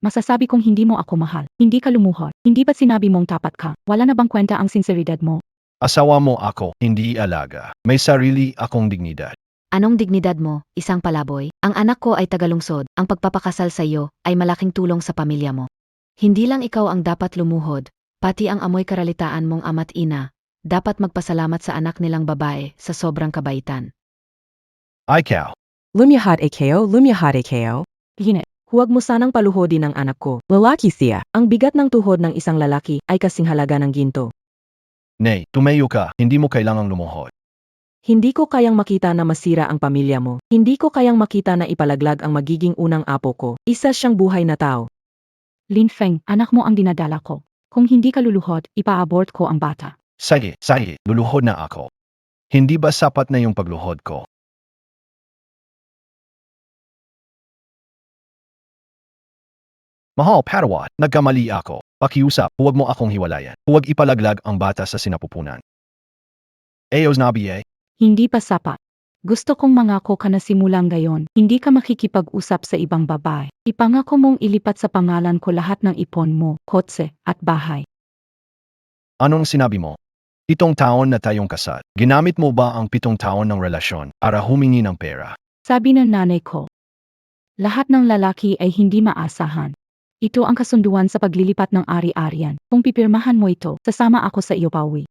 Masasabi kong hindi mo ako mahal. Hindi ka lumuhod. Hindi ba't sinabi mong tapat ka? Wala na bang kwenta ang sinseridad mo? Asawa mo ako, hindi alaga. May sarili akong dignidad. Anong dignidad mo, isang palaboy? Ang anak ko ay tagalungsod. Ang pagpapakasal sa iyo ay malaking tulong sa pamilya mo. Hindi lang ikaw ang dapat lumuhod, pati ang amoy karalitaan mong ama't ina. Dapat magpasalamat sa anak nilang babae sa sobrang kabaitan. Ikaw, Lumiyahad kayo. Ginit. Huwag mo sanang paluhodin ang anak ko. Lalaki siya. Ang bigat ng tuhod ng isang lalaki ay kasing halaga ng ginto. nay, tumayo ka, hindi mo kailangang lumuhod. Hindi ko kayang makita na masira ang pamilya mo. Hindi ko kayang makita na ipalaglag ang magiging unang apo ko. Isa siyang buhay na tao. Lin Feng, anak mo ang dinadala ko. Kung hindi ka luluhod, ipa-abort ko ang bata. Sige, luluhod na ako. Hindi ba sapat na yung pagluhod ko? Mahal, Padawat, nagkamali ako. Pakiusap, huwag mo akong hiwalayan. Huwag ipalaglag ang bata sa sinapupunan. Ayos na biye. Hindi pa sapat. Gusto kong mangako ka na simulang gayon, hindi ka makikipag-usap sa ibang babae. Ipangako mong ilipat sa pangalan ko lahat ng ipon mo, kotse, at bahay. Anong sinabi mo? 7 taon na tayong kasal. Ginamit mo ba ang 7 taon ng relasyon para humingi ng pera? Sabi ng nanay ko, lahat ng lalaki ay hindi maasahan. Ito ang kasunduan sa paglilipat ng ari-arian. Kung pipirmahan mo ito, sasama ako sa iyo pauwi.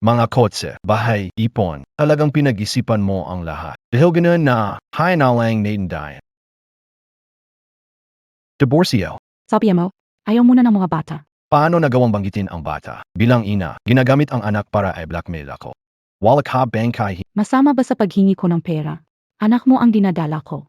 Mga kotse, bahay, ipon, talagang pinag-isipan mo ang lahat. Dahil ganun na, hay na lang natindayan. Divorcio. Sabi mo, ayaw muna ng mga bata. Paano nagawang banggitin ang bata? Bilang ina, ginagamit ang anak para i-blackmail ako. Wala ka bangkay. Masama ba sa paghingi ko ng pera? Anak mo ang dinadala ko.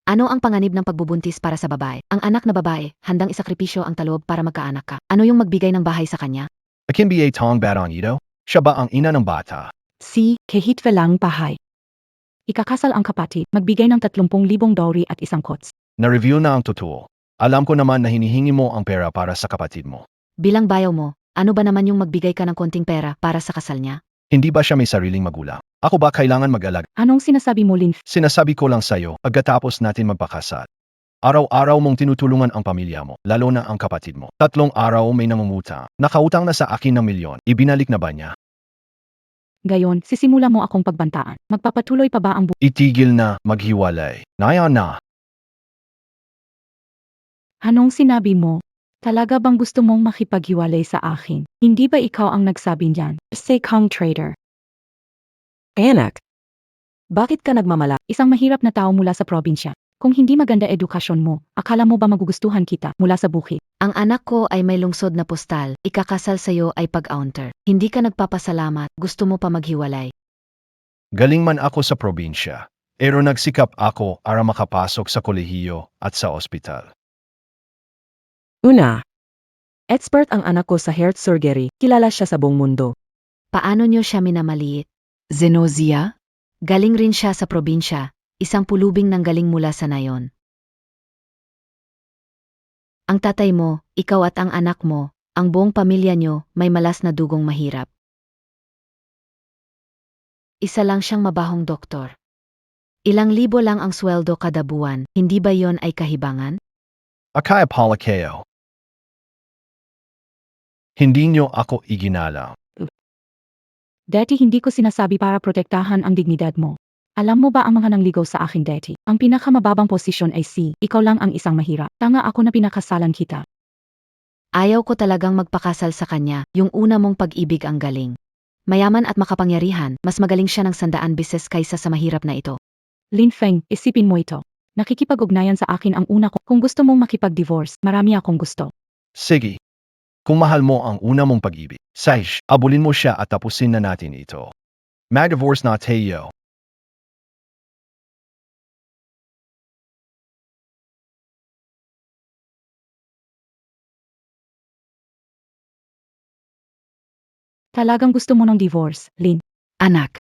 Ano ang panganib ng pagbubuntis para sa babae? Ang anak na babae, handang isakripisyo ang taloob para magkaanak ka. Ano yung magbigay ng bahay sa kanya? Akin ba tong batang ito? Siya ba ang ina ng bata? Si, kahit walang bahay. Ikakasal ang kapatid, magbigay ng 30,000 dowry at isang kots. Na-review na ang totoo. Alam ko naman na hinihingi mo ang pera para sa kapatid mo. Bilang bayaw mo, ano ba naman yung magbigay ka ng konting pera para sa kasal niya? Hindi ba siya may sariling magulang? Ako ba kailangan mag-alag? Anong sinasabi mo, Lin? Sinasabi ko lang sa'yo, pagkatapos natin magpakasal. Araw-araw mong tinutulungan ang pamilya mo, lalo na ang kapatid mo. 3 araw may nangungutang. Nakautang na sa akin ng milyon. Ibinalik na ba niya? Gayon, sisimula mo akong pagbantaan. Magpapatuloy pa ba ang Itigil na, maghiwalay. Naya na. Anong sinabi mo? Talaga bang gusto mong makipaghiwalay sa akin? Hindi ba ikaw ang nagsabi niyan? Say kang traitor. Anak, bakit ka nagmamala? Isang mahirap na tao mula sa probinsya. Kung hindi maganda edukasyon mo, akala mo ba magugustuhan kita mula sa bukid? Ang anak ko ay may lungsod na postal, ikakasal sa'yo ay pag-aunter. Hindi ka nagpapasalamat, gusto mo pa maghiwalay. Galing man ako sa probinsya. Pero nagsikap ako para makapasok sa kolehiyo at sa ospital. Una, expert ang anak ko sa heart surgery. Kilala siya sa buong mundo. Paano niyo siya minamaliit? Zenozia? Galing rin siya sa probinsya, isang pulubing nang galing mula sa nayon. Ang tatay mo, ikaw at ang anak mo, ang buong pamilya niyo may malas na dugong mahirap. Isa lang siyang mabahong doktor. Ilang libo lang ang sweldo kada buwan, hindi ba yon ay kahibangan? Akaya pala kayo. Hindi niyo ako iginalang. Dati hindi ko sinasabi para protektahan ang dignidad mo. Alam mo ba ang mga nangligaw sa akin dati? Ang pinakamababang posisyon ay si, ikaw lang ang isang mahirap. Tanga ako na pinakasalan kita. Ayaw ko talagang magpakasal sa kanya, yung una mong pag-ibig ang galing. Mayaman at makapangyarihan, mas magaling siya ng 100 beses kaysa sa mahirap na ito. Lin Feng, isipin mo ito. Nakikipag-ugnayan sa akin ang una ko. Kung gusto mong makipag-divorce, marami akong gusto. Sige. Kung mahal mo ang una mong pag-ibig, Saish, abulin mo siya at tapusin na natin ito. Mag-divorce na tayo. Talagang gusto mo ng divorce, Lin. Anak,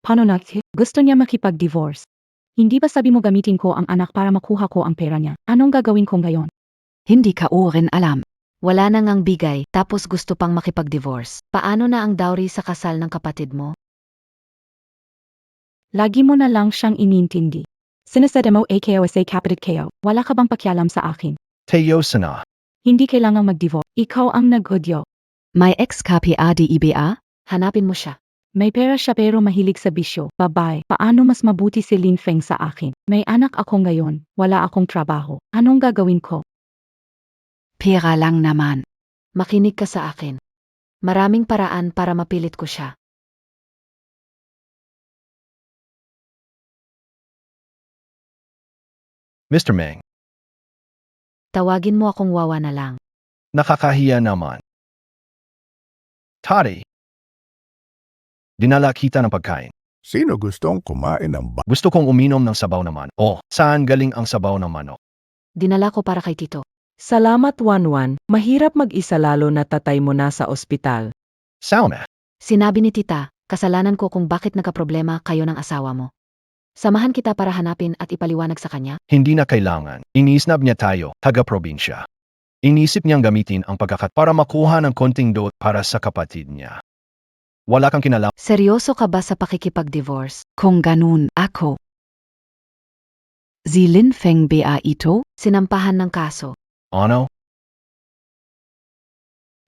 Paano na? Gusto niya makipag-divorce. Hindi ba sabi mo gamitin ko ang anak para makuha ko ang pera niya? Anong gagawin ko ngayon? hindi ka rin alam. Wala na ngang bigay, tapos gusto pang makipag-divorce. Paano na ang dowry sa kasal ng kapatid mo? Lagi mo na lang siyang inintindi. Sinasabi mo AKO sa kapatid kayo. Wala ka bang pakialam sa akin? Tayo sana. Hindi kailangang mag-divorce. Ikaw ang nag-udyo. May ex-copy ADIBA? Hanapin mo siya. May pera siya pero mahilig sa bisyo. Babae, paano mas mabuti si Lin Feng sa akin? May anak ako ngayon. Wala akong trabaho. Anong gagawin ko? Pera lang naman. Makinig ka sa akin. Maraming paraan para mapilit ko siya. Mr. Meng, Tawagin mo akong wawa na lang. nakakahiya naman. Tari. Dinala kita ng pagkain. Sino gustong kumain ng Gusto kong uminom ng sabaw ng manok. Oh, saan galing ang sabaw ng manok? Dinala ko para kay Tito. Salamat Wanwan, mahirap mag-isa lalo na tatay mo na sa ospital. Sauna. Sinabi ni Tita, kasalanan ko kung bakit nagkaproblema kayo ng asawa mo. Samahan kita para hanapin at ipaliwanag sa kanya. Hindi na kailangan. Iniisnab niya tayo, taga-probinsya. Inisip niyang gamitin ang pagkakat para makuha ng konting dot para sa kapatid niya. Wala kang kinalaman. Seryoso ka ba sa pakikipag-divorce? Kung ganun, ako. Si Lin Feng ba ito? Sinampahan ng kaso. Ano?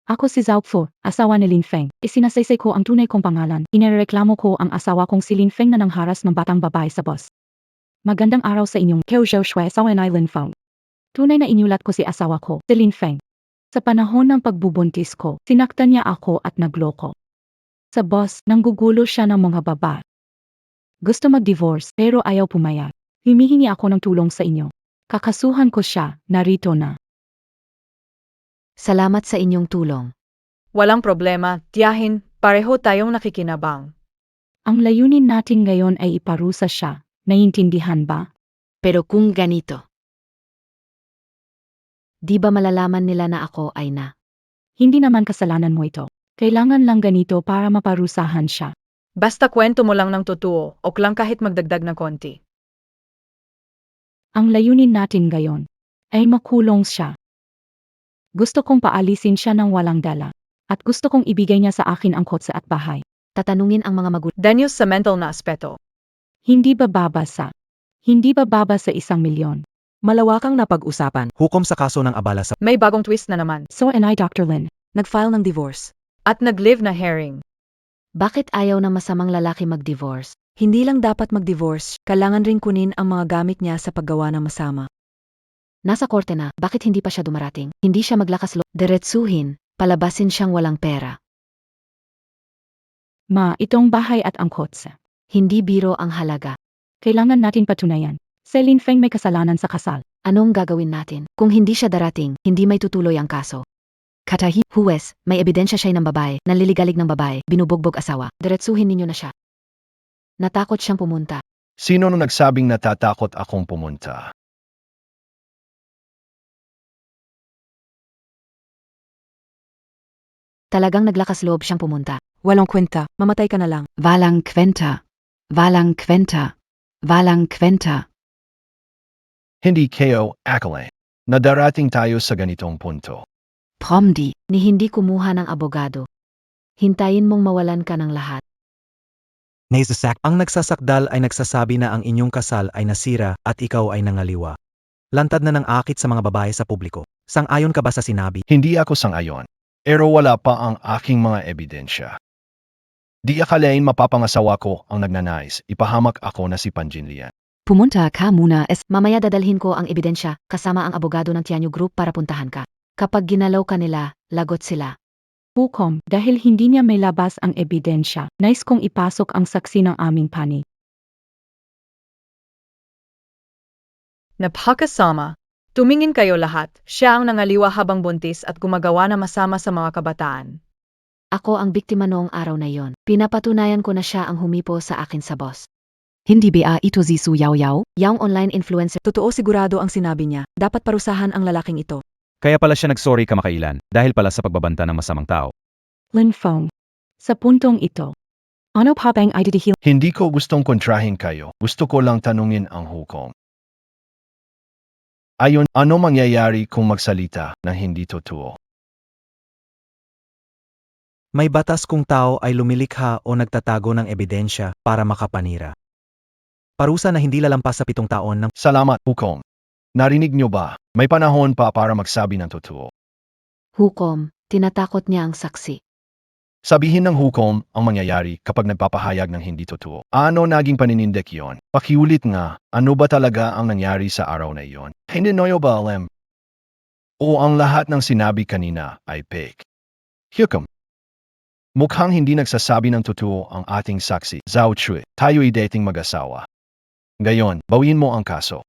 Ako si Zhao Fu, asawa ni Lin Feng. Isinasaysay ko ang tunay kong pangalan. Inireklamo ko ang asawa kong si Lin Feng na nangharas ng batang babae sa bus. Magandang araw sa inyong Keo Zhou Shui asawa ni Lin Feng. Tunay na inyulat ko si asawa ko, si Lin Feng. Sa panahon ng pagbubuntis ko, sinaktan niya ako at nagloko. Sa bus, nanggugulo siya ng mga babae. Gusto mag-divorce pero ayaw pumayag. Humihingi ako ng tulong sa inyo. Kakasuhan ko siya, narito na. Salamat sa inyong tulong. Walang problema, tiyahin, pareho tayong nakikinabang. Ang layunin natin ngayon ay iparusa siya. Naiintindihan ba? Pero kung ganito, di ba malalaman nila na ako ay na? Hindi naman kasalanan mo ito. Kailangan lang ganito para maparusahan siya. Basta kwento mo lang ng totoo, o lang kahit magdagdag ng konti. Ang layunin natin ngayon ay makulong siya. Gusto kong paalisin siya ng walang dala. At gusto kong ibigay niya sa akin ang kotse at bahay. Tatanungin ang mga magulang. Danyos sa mental na aspeto. Hindi ba babasa? Hindi ba babasa 1,000,000? Malawakang napag-usapan. Hukom sa kaso ng abala sa May bagong twist na naman. So and I, Dr. Lin. Nag-file ng divorce. At nag-live na hearing. Bakit ayaw ng masamang lalaki mag-divorce? Hindi lang dapat mag-divorce, kailangan rin kunin ang mga gamit niya sa paggawa ng masama. Nasa korte na, bakit hindi pa siya dumarating? Hindi siya maglakas loob. Diretsuhin, palabasin siyang walang pera. Ma, itong bahay at ang kotse. Hindi biro ang halaga. Kailangan natin patunayan. Celine Feng may kasalanan sa kasal. Anong gagawin natin? Kung hindi siya darating, hindi may tutuloy ang kaso. Katahi, huwes, may ebidensya siya ng babae, nanliligalig ng babae, binubugbog asawa. Diretsuhin ninyo na siya. Natakot siyang pumunta. Sino nung nagsabing natatakot akong pumunta? Talagang naglakas loob siyang pumunta. Walang kwenta, mamatay ka na lang. Walang kwenta. Walang kwenta. Walang kwenta. Hindi kayo akalain na darating tayo sa ganitong punto. Promdi, ni hindi kumuha ng abogado. Hintayin mong mawalan ka ng lahat. naisasak. Ang nagsasakdal ay nagsasabi na ang inyong kasal ay nasira at ikaw ay nangaliwa. Lantad na ng akit sa mga babae sa publiko. Sang-ayon ka ba sa sinabi? Hindi ako sang-ayon. Pero wala pa ang aking mga ebidensya. Di akalain mapapangasawa ko ang nagnanais, ipahamak ako na si Panjinlian. Pumunta ka muna mamaya dadalhin ko ang ebidensya kasama ang abogado ng Tianyu Group para puntahan ka. Kapag ginalaw ka nila, lagot sila. Hukom, dahil hindi niya may labas ang ebidensya, nais kong ipasok ang saksi ng aming panig. Napakasama. Tumingin kayo lahat. Siya ang nangaliwa habang buntis at gumagawa na masama sa mga kabataan. Ako ang biktima noong araw na yon. Pinapatunayan ko na siya ang humipo sa akin sa boss. Hindi ba ito si Su Yao Yao? Yang online influencer. Totoo sigurado ang sinabi niya, dapat parusahan ang lalaking ito. Kaya pala siya nagsorry kamakailan dahil pala sa pagbabanta ng masamang tao. Lin Feng. Sa puntong ito. Ano pa bang ididihil? Hindi ko gustong kontrahin kayo. Gusto ko lang tanungin ang hukom. Ayon, ano mangyayari kung magsalita ng hindi totoo? May batas kung tao ay lumilikha o nagtatago ng ebidensya para makapanira. Parusa na hindi lalampas sa 7 taon ng Salamat, hukom. Narinig nyo ba? May panahon pa para magsabi ng totoo. Hukom, tinatakot niya ang saksi. Sabihin ng hukom ang mangyayari kapag nagpapahayag ng hindi totoo. Ano naging paninindik yon? Pakiulit nga, ano ba talaga ang nangyari sa araw na iyon? Hindi nyo ba alam? O ang lahat ng sinabi kanina ay fake? Hukom. Mukhang hindi nagsasabi ng totoo ang ating saksi, Zhao Chui. Tayo'y dating mag-asawa. Gayon, bawiin mo ang kaso.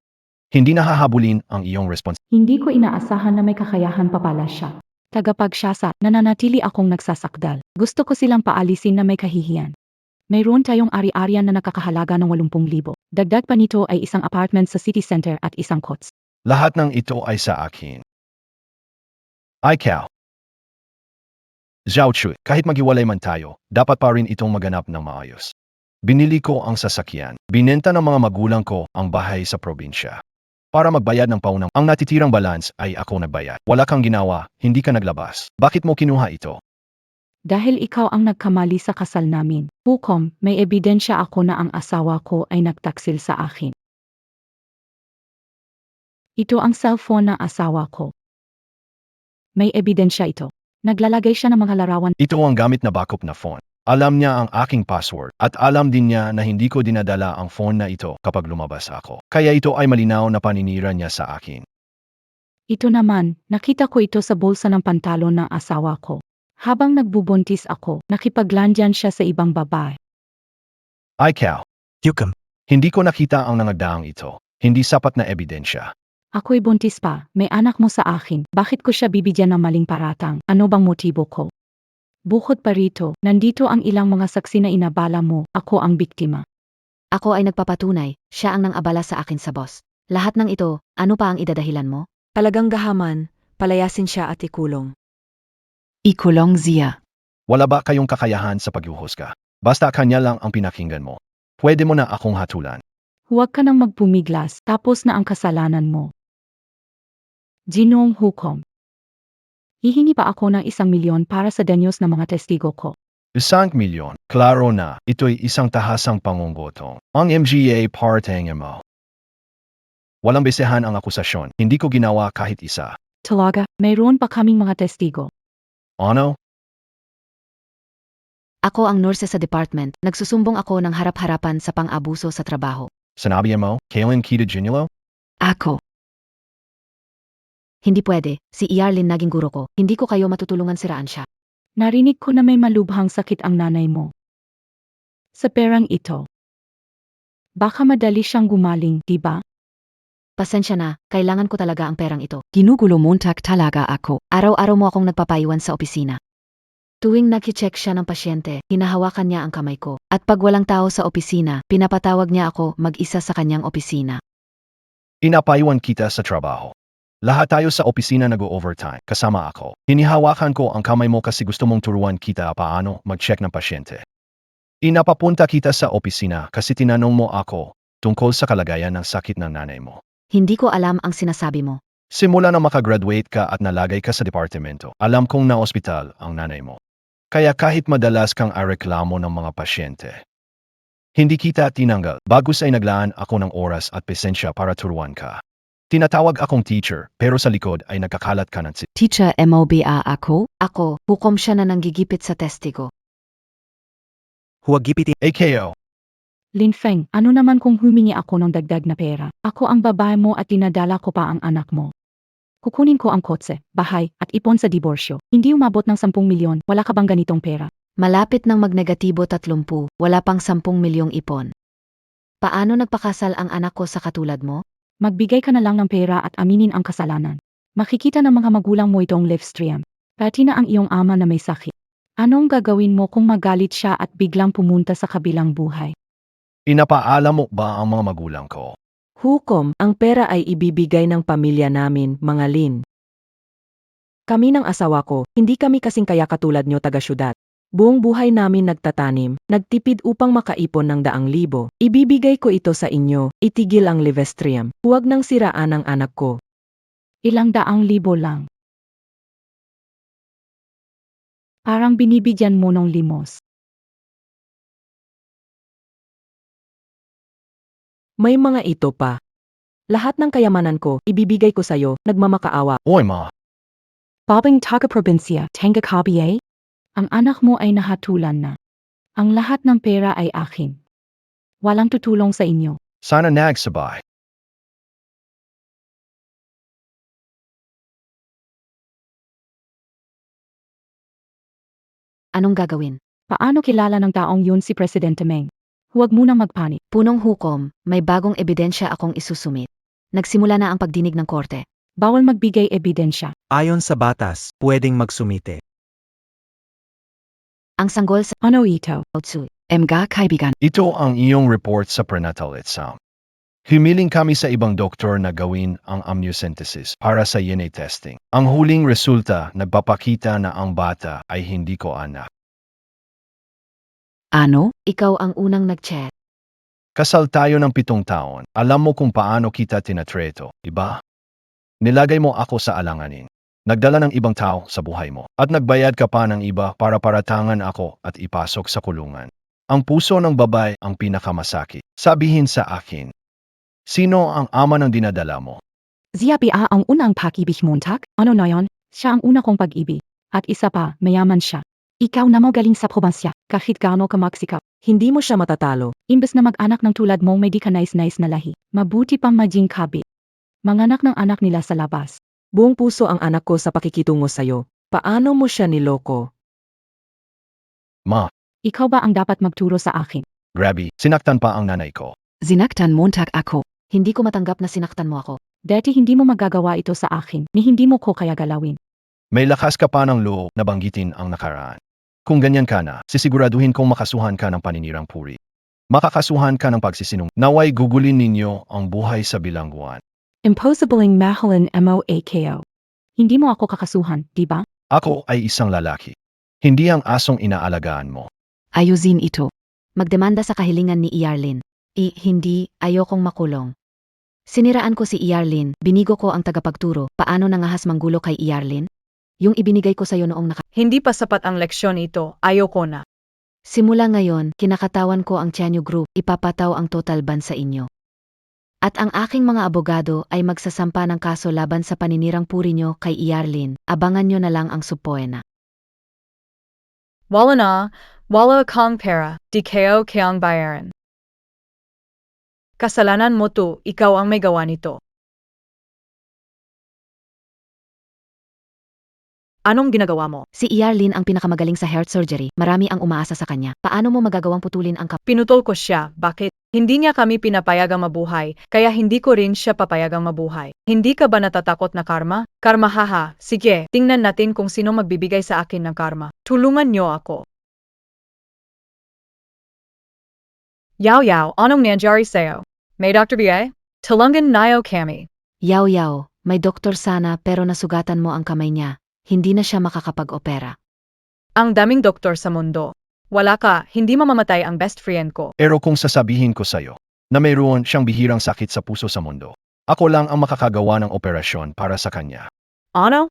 Hindi nahahabulin ang iyong respons. Hindi ko inaasahan na may kakayahan pa pala siya. Tagapagsyasa, nananatili akong nagsasakdal. Gusto ko silang paalisin na may kahihiyan. Mayroon tayong ari-arian na nakakahalaga ng 80,000. Dagdag pa nito ay isang apartment sa city center at isang kots. Lahat ng ito ay sa akin. Ikaw. Zhao Chui, kahit maghiwalay man tayo, dapat pa rin itong maganap ng maayos. Binili ko ang sasakyan. Binenta ng mga magulang ko ang bahay sa probinsya. Para magbayad ng paunang, ang natitirang balance ay ako nagbayad. Wala kang ginawa, hindi ka naglabas. Bakit mo kinuha ito? Dahil ikaw ang nagkamali sa kasal namin. Hukom, may ebidensya ako na ang asawa ko ay nagtaksil sa akin. Ito ang cellphone ng asawa ko. May ebidensya ito. Naglalagay siya ng mga larawan. Ito ang gamit na backup na phone. Alam niya ang aking password at alam din niya na hindi ko dinadala ang phone na ito kapag lumabas ako. Kaya ito ay malinaw na paninira niya sa akin. Ito naman, nakita ko ito sa bulsa ng pantalon ng asawa ko. Habang nagbubuntis ako, nakipaglandyan siya sa ibang babae. Ikaw. Hukom. Hindi ko nakita ang nangagdaang ito. Hindi sapat na ebidensya. Ako'y buntis pa, may anak mo sa akin. Bakit ko siya bibigyan ng maling paratang? Ano bang motibo ko? Bukod pa rito, nandito ang ilang mga saksi na inabala mo, ako ang biktima. Ako ay nagpapatunay, siya ang nang-abala sa akin sa boss. Lahat ng ito, ano pa ang idadahilan mo? Talagang gahaman, palayasin siya at ikulong. Ikulong siya. Wala ba kayong kakayahan sa paghuhusga? Basta kanya lang ang pinakinggan mo. Pwede mo na akong hatulan. Huwag ka nang magpumiglas, tapos na ang kasalanan mo. Ginoong hukom. Hihingi pa ako ng 1,000,000 para sa danyos ng mga testigo ko. 1,000,000. Klaro na, ito'y isang tahasang pangungutong. Ang MGA parteng mo. Walang besehan ang akusasyon. Hindi ko ginawa kahit isa. Talaga, mayroon pa kaming mga testigo. Ano? Ako ang nurse sa department. Nagsusumbong ako ng harap-harapan sa pang-abuso sa trabaho. Sinabi mo, kailan kita ginilo? Ako. Hindi pwede. Si Iyarlin naging guro ko. Hindi ko kayo matutulungan, siraan siya. Narinig ko na may malubhang sakit ang nanay mo. Sa perang ito. Baka madali siyang gumaling, di ba? Pasensya na, kailangan ko talaga ang perang ito. Ginugulo montak talaga ako. Araw-araw mo akong nagpapaiwan sa opisina. Tuwing naki-check siya ng pasyente, hinahawakan niya ang kamay ko. At pag walang tao sa opisina, pinapatawag niya ako mag-isa sa kanyang opisina. Inapaiwan kita sa trabaho. Lahat tayo sa opisina nag-overtime, kasama ako. Hinihawakan ko ang kamay mo kasi gusto mong turuan kita paano mag-check ng pasyente. Inapapunta kita sa opisina kasi tinanong mo ako tungkol sa kalagayan ng sakit ng nanay mo. Hindi ko alam ang sinasabi mo. Simula na makagraduate ka at nalagay ka sa departamento, alam kong na-ospital ang nanay mo. Kaya kahit madalas kang areklamo ng mga pasyente, hindi kita tinanggal. Bagus ay naglaan ako ng oras at pesensya para turuan ka. Tinatawag akong teacher, pero sa likod ay nagkakalat ka ng Teacher MOBA ako? Ako, hukom siya na nanggigipit sa testigo. Huwag gipitin. AKO. Lin Feng, ano naman kung humingi ako ng dagdag na pera? Ako ang babae mo at dinadala ko pa ang anak mo. Kukunin ko ang kotse, bahay, at ipon sa diborsyo. Hindi umabot ng 10,000,000, wala ka bang ganitong pera? Malapit ng magnegatibo 30, wala pang 10,000,000 ipon. Paano nagpakasal ang anak ko sa katulad mo? Magbigay ka na lang ng pera at aminin ang kasalanan. Makikita ng mga magulang mo itong live stream. Pati na ang iyong ama na may sakit. Anong gagawin mo kung magalit siya at biglang pumunta sa kabilang buhay? Inapaalam mo ba ang mga magulang ko? Hukom, ang pera ay ibibigay ng pamilya namin, mga Lin. Kami ng asawa ko, hindi kami kasing kaya katulad nyo taga-syudad. Buong buhay namin nagtatanim, nagtipid upang makaipon ng 100,000. Ibibigay ko ito sa inyo, itigil ang livestrium. Huwag nang siraan ang anak ko. Ilang 100,000 lang. Parang binibigyan mo ng limos. May mga ito pa. Lahat ng kayamanan ko, ibibigay ko sa'yo, nagmamakaawa. Oy ma, Babang taga-probinsya, Tenga Kabiye? Ang anak mo ay nahatulan na. Ang lahat ng pera ay akin. Walang tutulong sa inyo. sana nagsabay. Anong gagawin? Paano kilala ng taong yun si Presidente Meng? Huwag munang magpanik. Punong hukom, may bagong ebidensya akong isusumit. Nagsimula na ang pagdinig ng korte. Bawal magbigay ebidensya. Ayon sa batas, pwedeng magsumite. Ang sanggol sa Ano ito? Otsu, Mga kaibigan. Ito ang iyong report sa prenatal exam. Humiling kami sa ibang doktor na gawin ang amniocentesis para sa DNA testing. Ang huling resulta nagpapakita na ang bata ay hindi ko anak. Ano? Ikaw ang unang nag-chat. Kasal tayo ng 7 taon. Alam mo kung paano kita tinatreto, iba? Nilagay mo ako sa alanganin. Nagdala ng ibang tao sa buhay mo. At nagbayad ka pa ng iba para paratangan ako at ipasok sa kulungan. Ang puso ng babae ang pinakamasakit. Sabihin sa akin, sino ang ama ng dinadala mo? Zia ang unang pag-ibig montak? Ano na yon? Siya ang una kong pag-ibig. At isa pa, mayaman siya. Ikaw na mo galing sa probinsya, kahit gaano ka magsikap. Hindi mo siya matatalo. Imbes na mag-anak ng tulad mo may di ka nice na lahi. Mabuti pang maging kabit. Manganak ng anak nila sa labas. Buong puso ang anak ko sa pakikitungo sa'yo. Paano mo siya niloko? Ma, Ikaw ba ang dapat magturo sa akin? grabe, sinaktan pa ang nanay ko. Zinaktan montak ako. Hindi ko matanggap na sinaktan mo ako. Dati hindi mo magagawa ito sa akin, ni hindi mo ko kaya galawin. May lakas ka pa ng loob na banggitin ang nakaraan. Kung ganyan ka na, sisiguraduhin kong makasuhan ka ng paninirang puri. Makakasuhan ka ng pagsisinung. Naway gugulin ninyo ang buhay sa bilangguan. Imposibling mahalin MOAKO. Hindi mo ako kakasuhan, di ba? Ako ay isang lalaki. Hindi ang asong inaalagaan mo. Ayusin ito. Magdemanda sa kahilingan ni Iyarlin. Hindi, ayokong makulong. Siniraan ko si Iyarlin, binigo ko ang tagapagturo, paano nangahas manggulo kay Iyarlin? Yung ibinigay ko sa'yo noong Hindi pa sapat ang leksyon ito, ayoko na. Simula ngayon, kinakatawan ko ang Tianyu Group, ipapataw ang total ban sa inyo. At ang aking mga abogado ay magsasampa ng kaso laban sa paninirang puri nyo kay Iyarlin, abangan nyo na lang ang supoena. Wala kang pera, di kayo kayang bayaran. Kasalanan mo to, ikaw ang may gawa nito. Anong ginagawa mo? Si Iyarlin ang pinakamagaling sa heart surgery, marami ang umaasa sa kanya. Paano mo magagawang putulin ang Pinutol ko siya, bakit? Hindi niya kami pinapayagang mabuhay, kaya hindi ko rin siya papayagang mabuhay. Hindi ka ba natatakot na karma? Karma haha, sige, tingnan natin kung sino magbibigay sa akin ng karma. Tulungan niyo ako. Yao, anong nangyari sa'yo? May Dr. B.A.? Tulungan niyo kami. Yaw, may doktor sana pero nasugatan mo ang kamay niya. Hindi na siya makakapag-opera. Ang daming doktor sa mundo. Wala ka, hindi mamamatay ang best friend ko. Pero kung sasabihin ko sa'yo na mayroon siyang bihirang sakit sa puso sa mundo, ako lang ang makakagawa ng operasyon para sa kanya. Ano?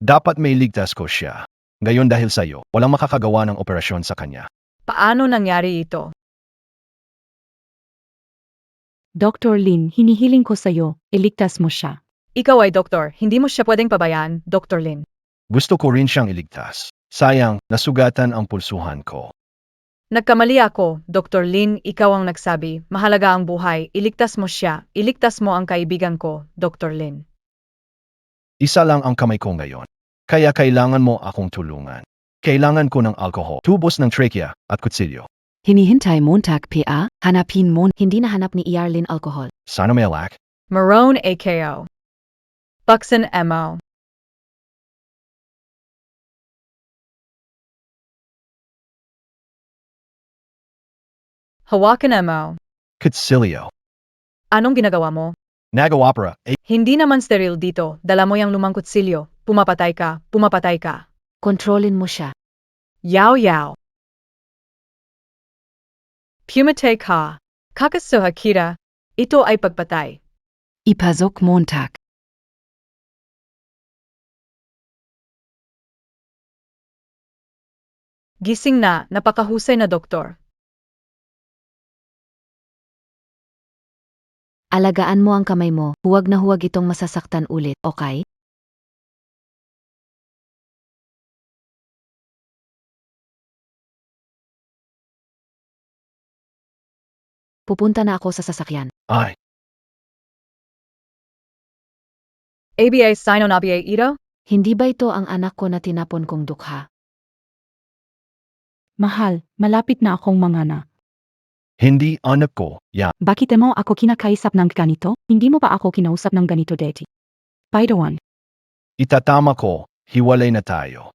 Dapat may ligtas ko siya. Ngayon dahil sa'yo, walang makakagawa ng operasyon sa kanya. Paano nangyari ito? Dr. Lin, hinihiling ko sa'yo, iligtas mo siya. Ikaw ay doktor, hindi mo siya pwedeng pabayaan, Dr. Lin. Gusto ko rin siyang iligtas. Sayang, nasugatan ang pulsuhan ko. Nagkamali ako, Dr. Lin, ikaw ang nagsabi, mahalaga ang buhay, iligtas mo siya, iligtas mo ang kaibigan ko, Dr. Lin. Isa lang ang kamay ko ngayon. Kaya kailangan mo akong tulungan. Kailangan ko ng alcohol, tubos ng trachea, at kutsilyo. Hinihintay Montag PA, hanapin mo. Hindi nahanap ni Iyarlin alcohol. Sana may alak. Marone AKO. Buxton MO. Hawakan MO. Kutsilyo. Anong ginagawa mo? Nag-opera. Hindi naman steril dito, dala mo yung lumang kutsilyo, pumapatay ka. Kontrolin mo siya. Yao. Pumatay ka. Kakasuha kita. Ito ay pagpatay. Ipasok Montag. Gising na, napakahusay na doktor. Alagaan mo ang kamay mo, huwag na huwag itong masasaktan ulit, okay? Pupunta na ako sa sasakyan. Ay, ABA Sino Nabia Ito? Hindi ba ito ang anak ko na tinapon kong dukha? Mahal, malapit na akong mangana. hindi anak ko. Ya, Bakit mo ako kinakaisap ng ganito? Hindi mo pa ako kinausap ng ganito, Daddy. By the one, itatama ko, hiwalay na tayo.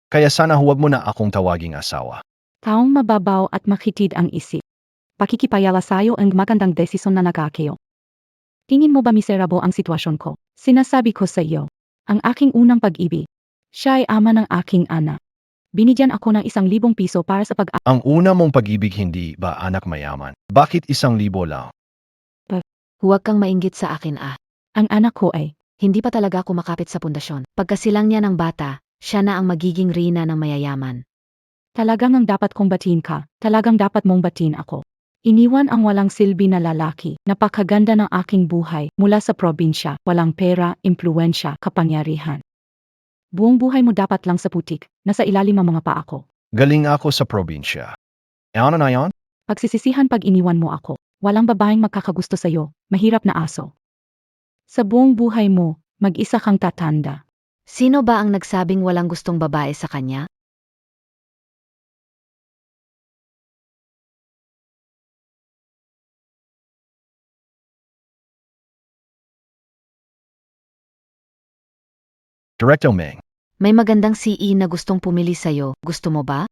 Kaya sana huwag mo na akong tawaging asawa. taong mababaw at makitid ang isip. Pakikipayala sa'yo ang magandang desisyon na nagkakayo. Tingin mo ba miserable ang sitwasyon ko? Sinasabi ko sa iyo, ang aking unang pag-ibig. Siya ay ama ng aking anak. Binigyan ako ng 1,000 piso para sa Ang una mong pag-ibig hindi ba anak mayaman? Bakit 1,000 lang? Huwag kang mainggit sa akin Ang anak ko ay, Hindi pa talaga ako makapit sa pundasyon. Pagkasilang niya ng bata, siya na ang magiging reyna ng mayayaman. talagang ang dapat kong batiin ka, talagang dapat mong batiin ako. Iniwan ang walang silbi na lalaki, napakaganda ng aking buhay, mula sa probinsya, walang pera, impluensya, kapangyarihan. Buong buhay mo dapat lang sa putik, nasa ilalim ang mga paa ko. Galing ako sa probinsya. Ano na yan? Pagsisisihan pag iniwan mo ako, walang babaeng magkakagusto sa'yo, mahirap na aso. Sa buong buhay mo, mag-isa kang tatanda. Sino ba ang nagsabing walang gustong babae sa kanya? Directo Ming. May magandang CE na gustong pumili sa'yo, gusto mo ba?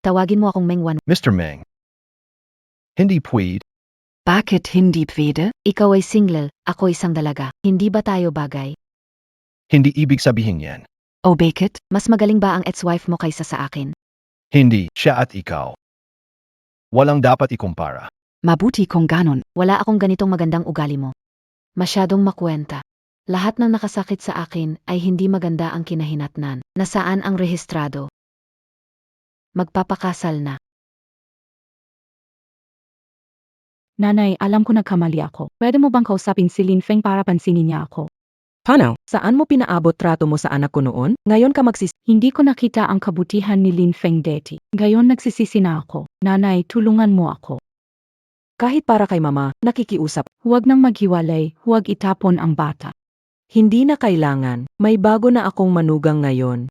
Tawagin mo akong Mengwan. Mr. Ming. Hindi pwede. Bakit hindi pwede? Ikaw ay single, ako isang dalaga. Hindi ba tayo bagay? Hindi ibig sabihin yan. Oh, bakit? Mas magaling ba ang ex-wife mo kaysa sa akin? Hindi, siya at ikaw. Walang dapat ikumpara. Mabuti kung ganon. Wala akong ganitong magandang ugali mo. Masyadong makwenta. Lahat ng nakasakit sa akin ay hindi maganda ang kinahinatnan. Nasaan ang rehistrado? Magpapakasal na. Nanay, alam ko nagkamali ako. Pwede mo bang kausapin si Lin Feng para pansinin niya ako? Paano? Saan mo pinaabot trato mo sa anak ko noon? Ngayon ka Hindi ko nakita ang kabutihan ni Lin Feng deti. Gayon nagsisisi na ako. Nanay, tulungan mo ako. kahit para kay mama, nakikiusap. Huwag nang maghiwalay, huwag itapon ang bata. Hindi na kailangan. May bago na akong manugang ngayon.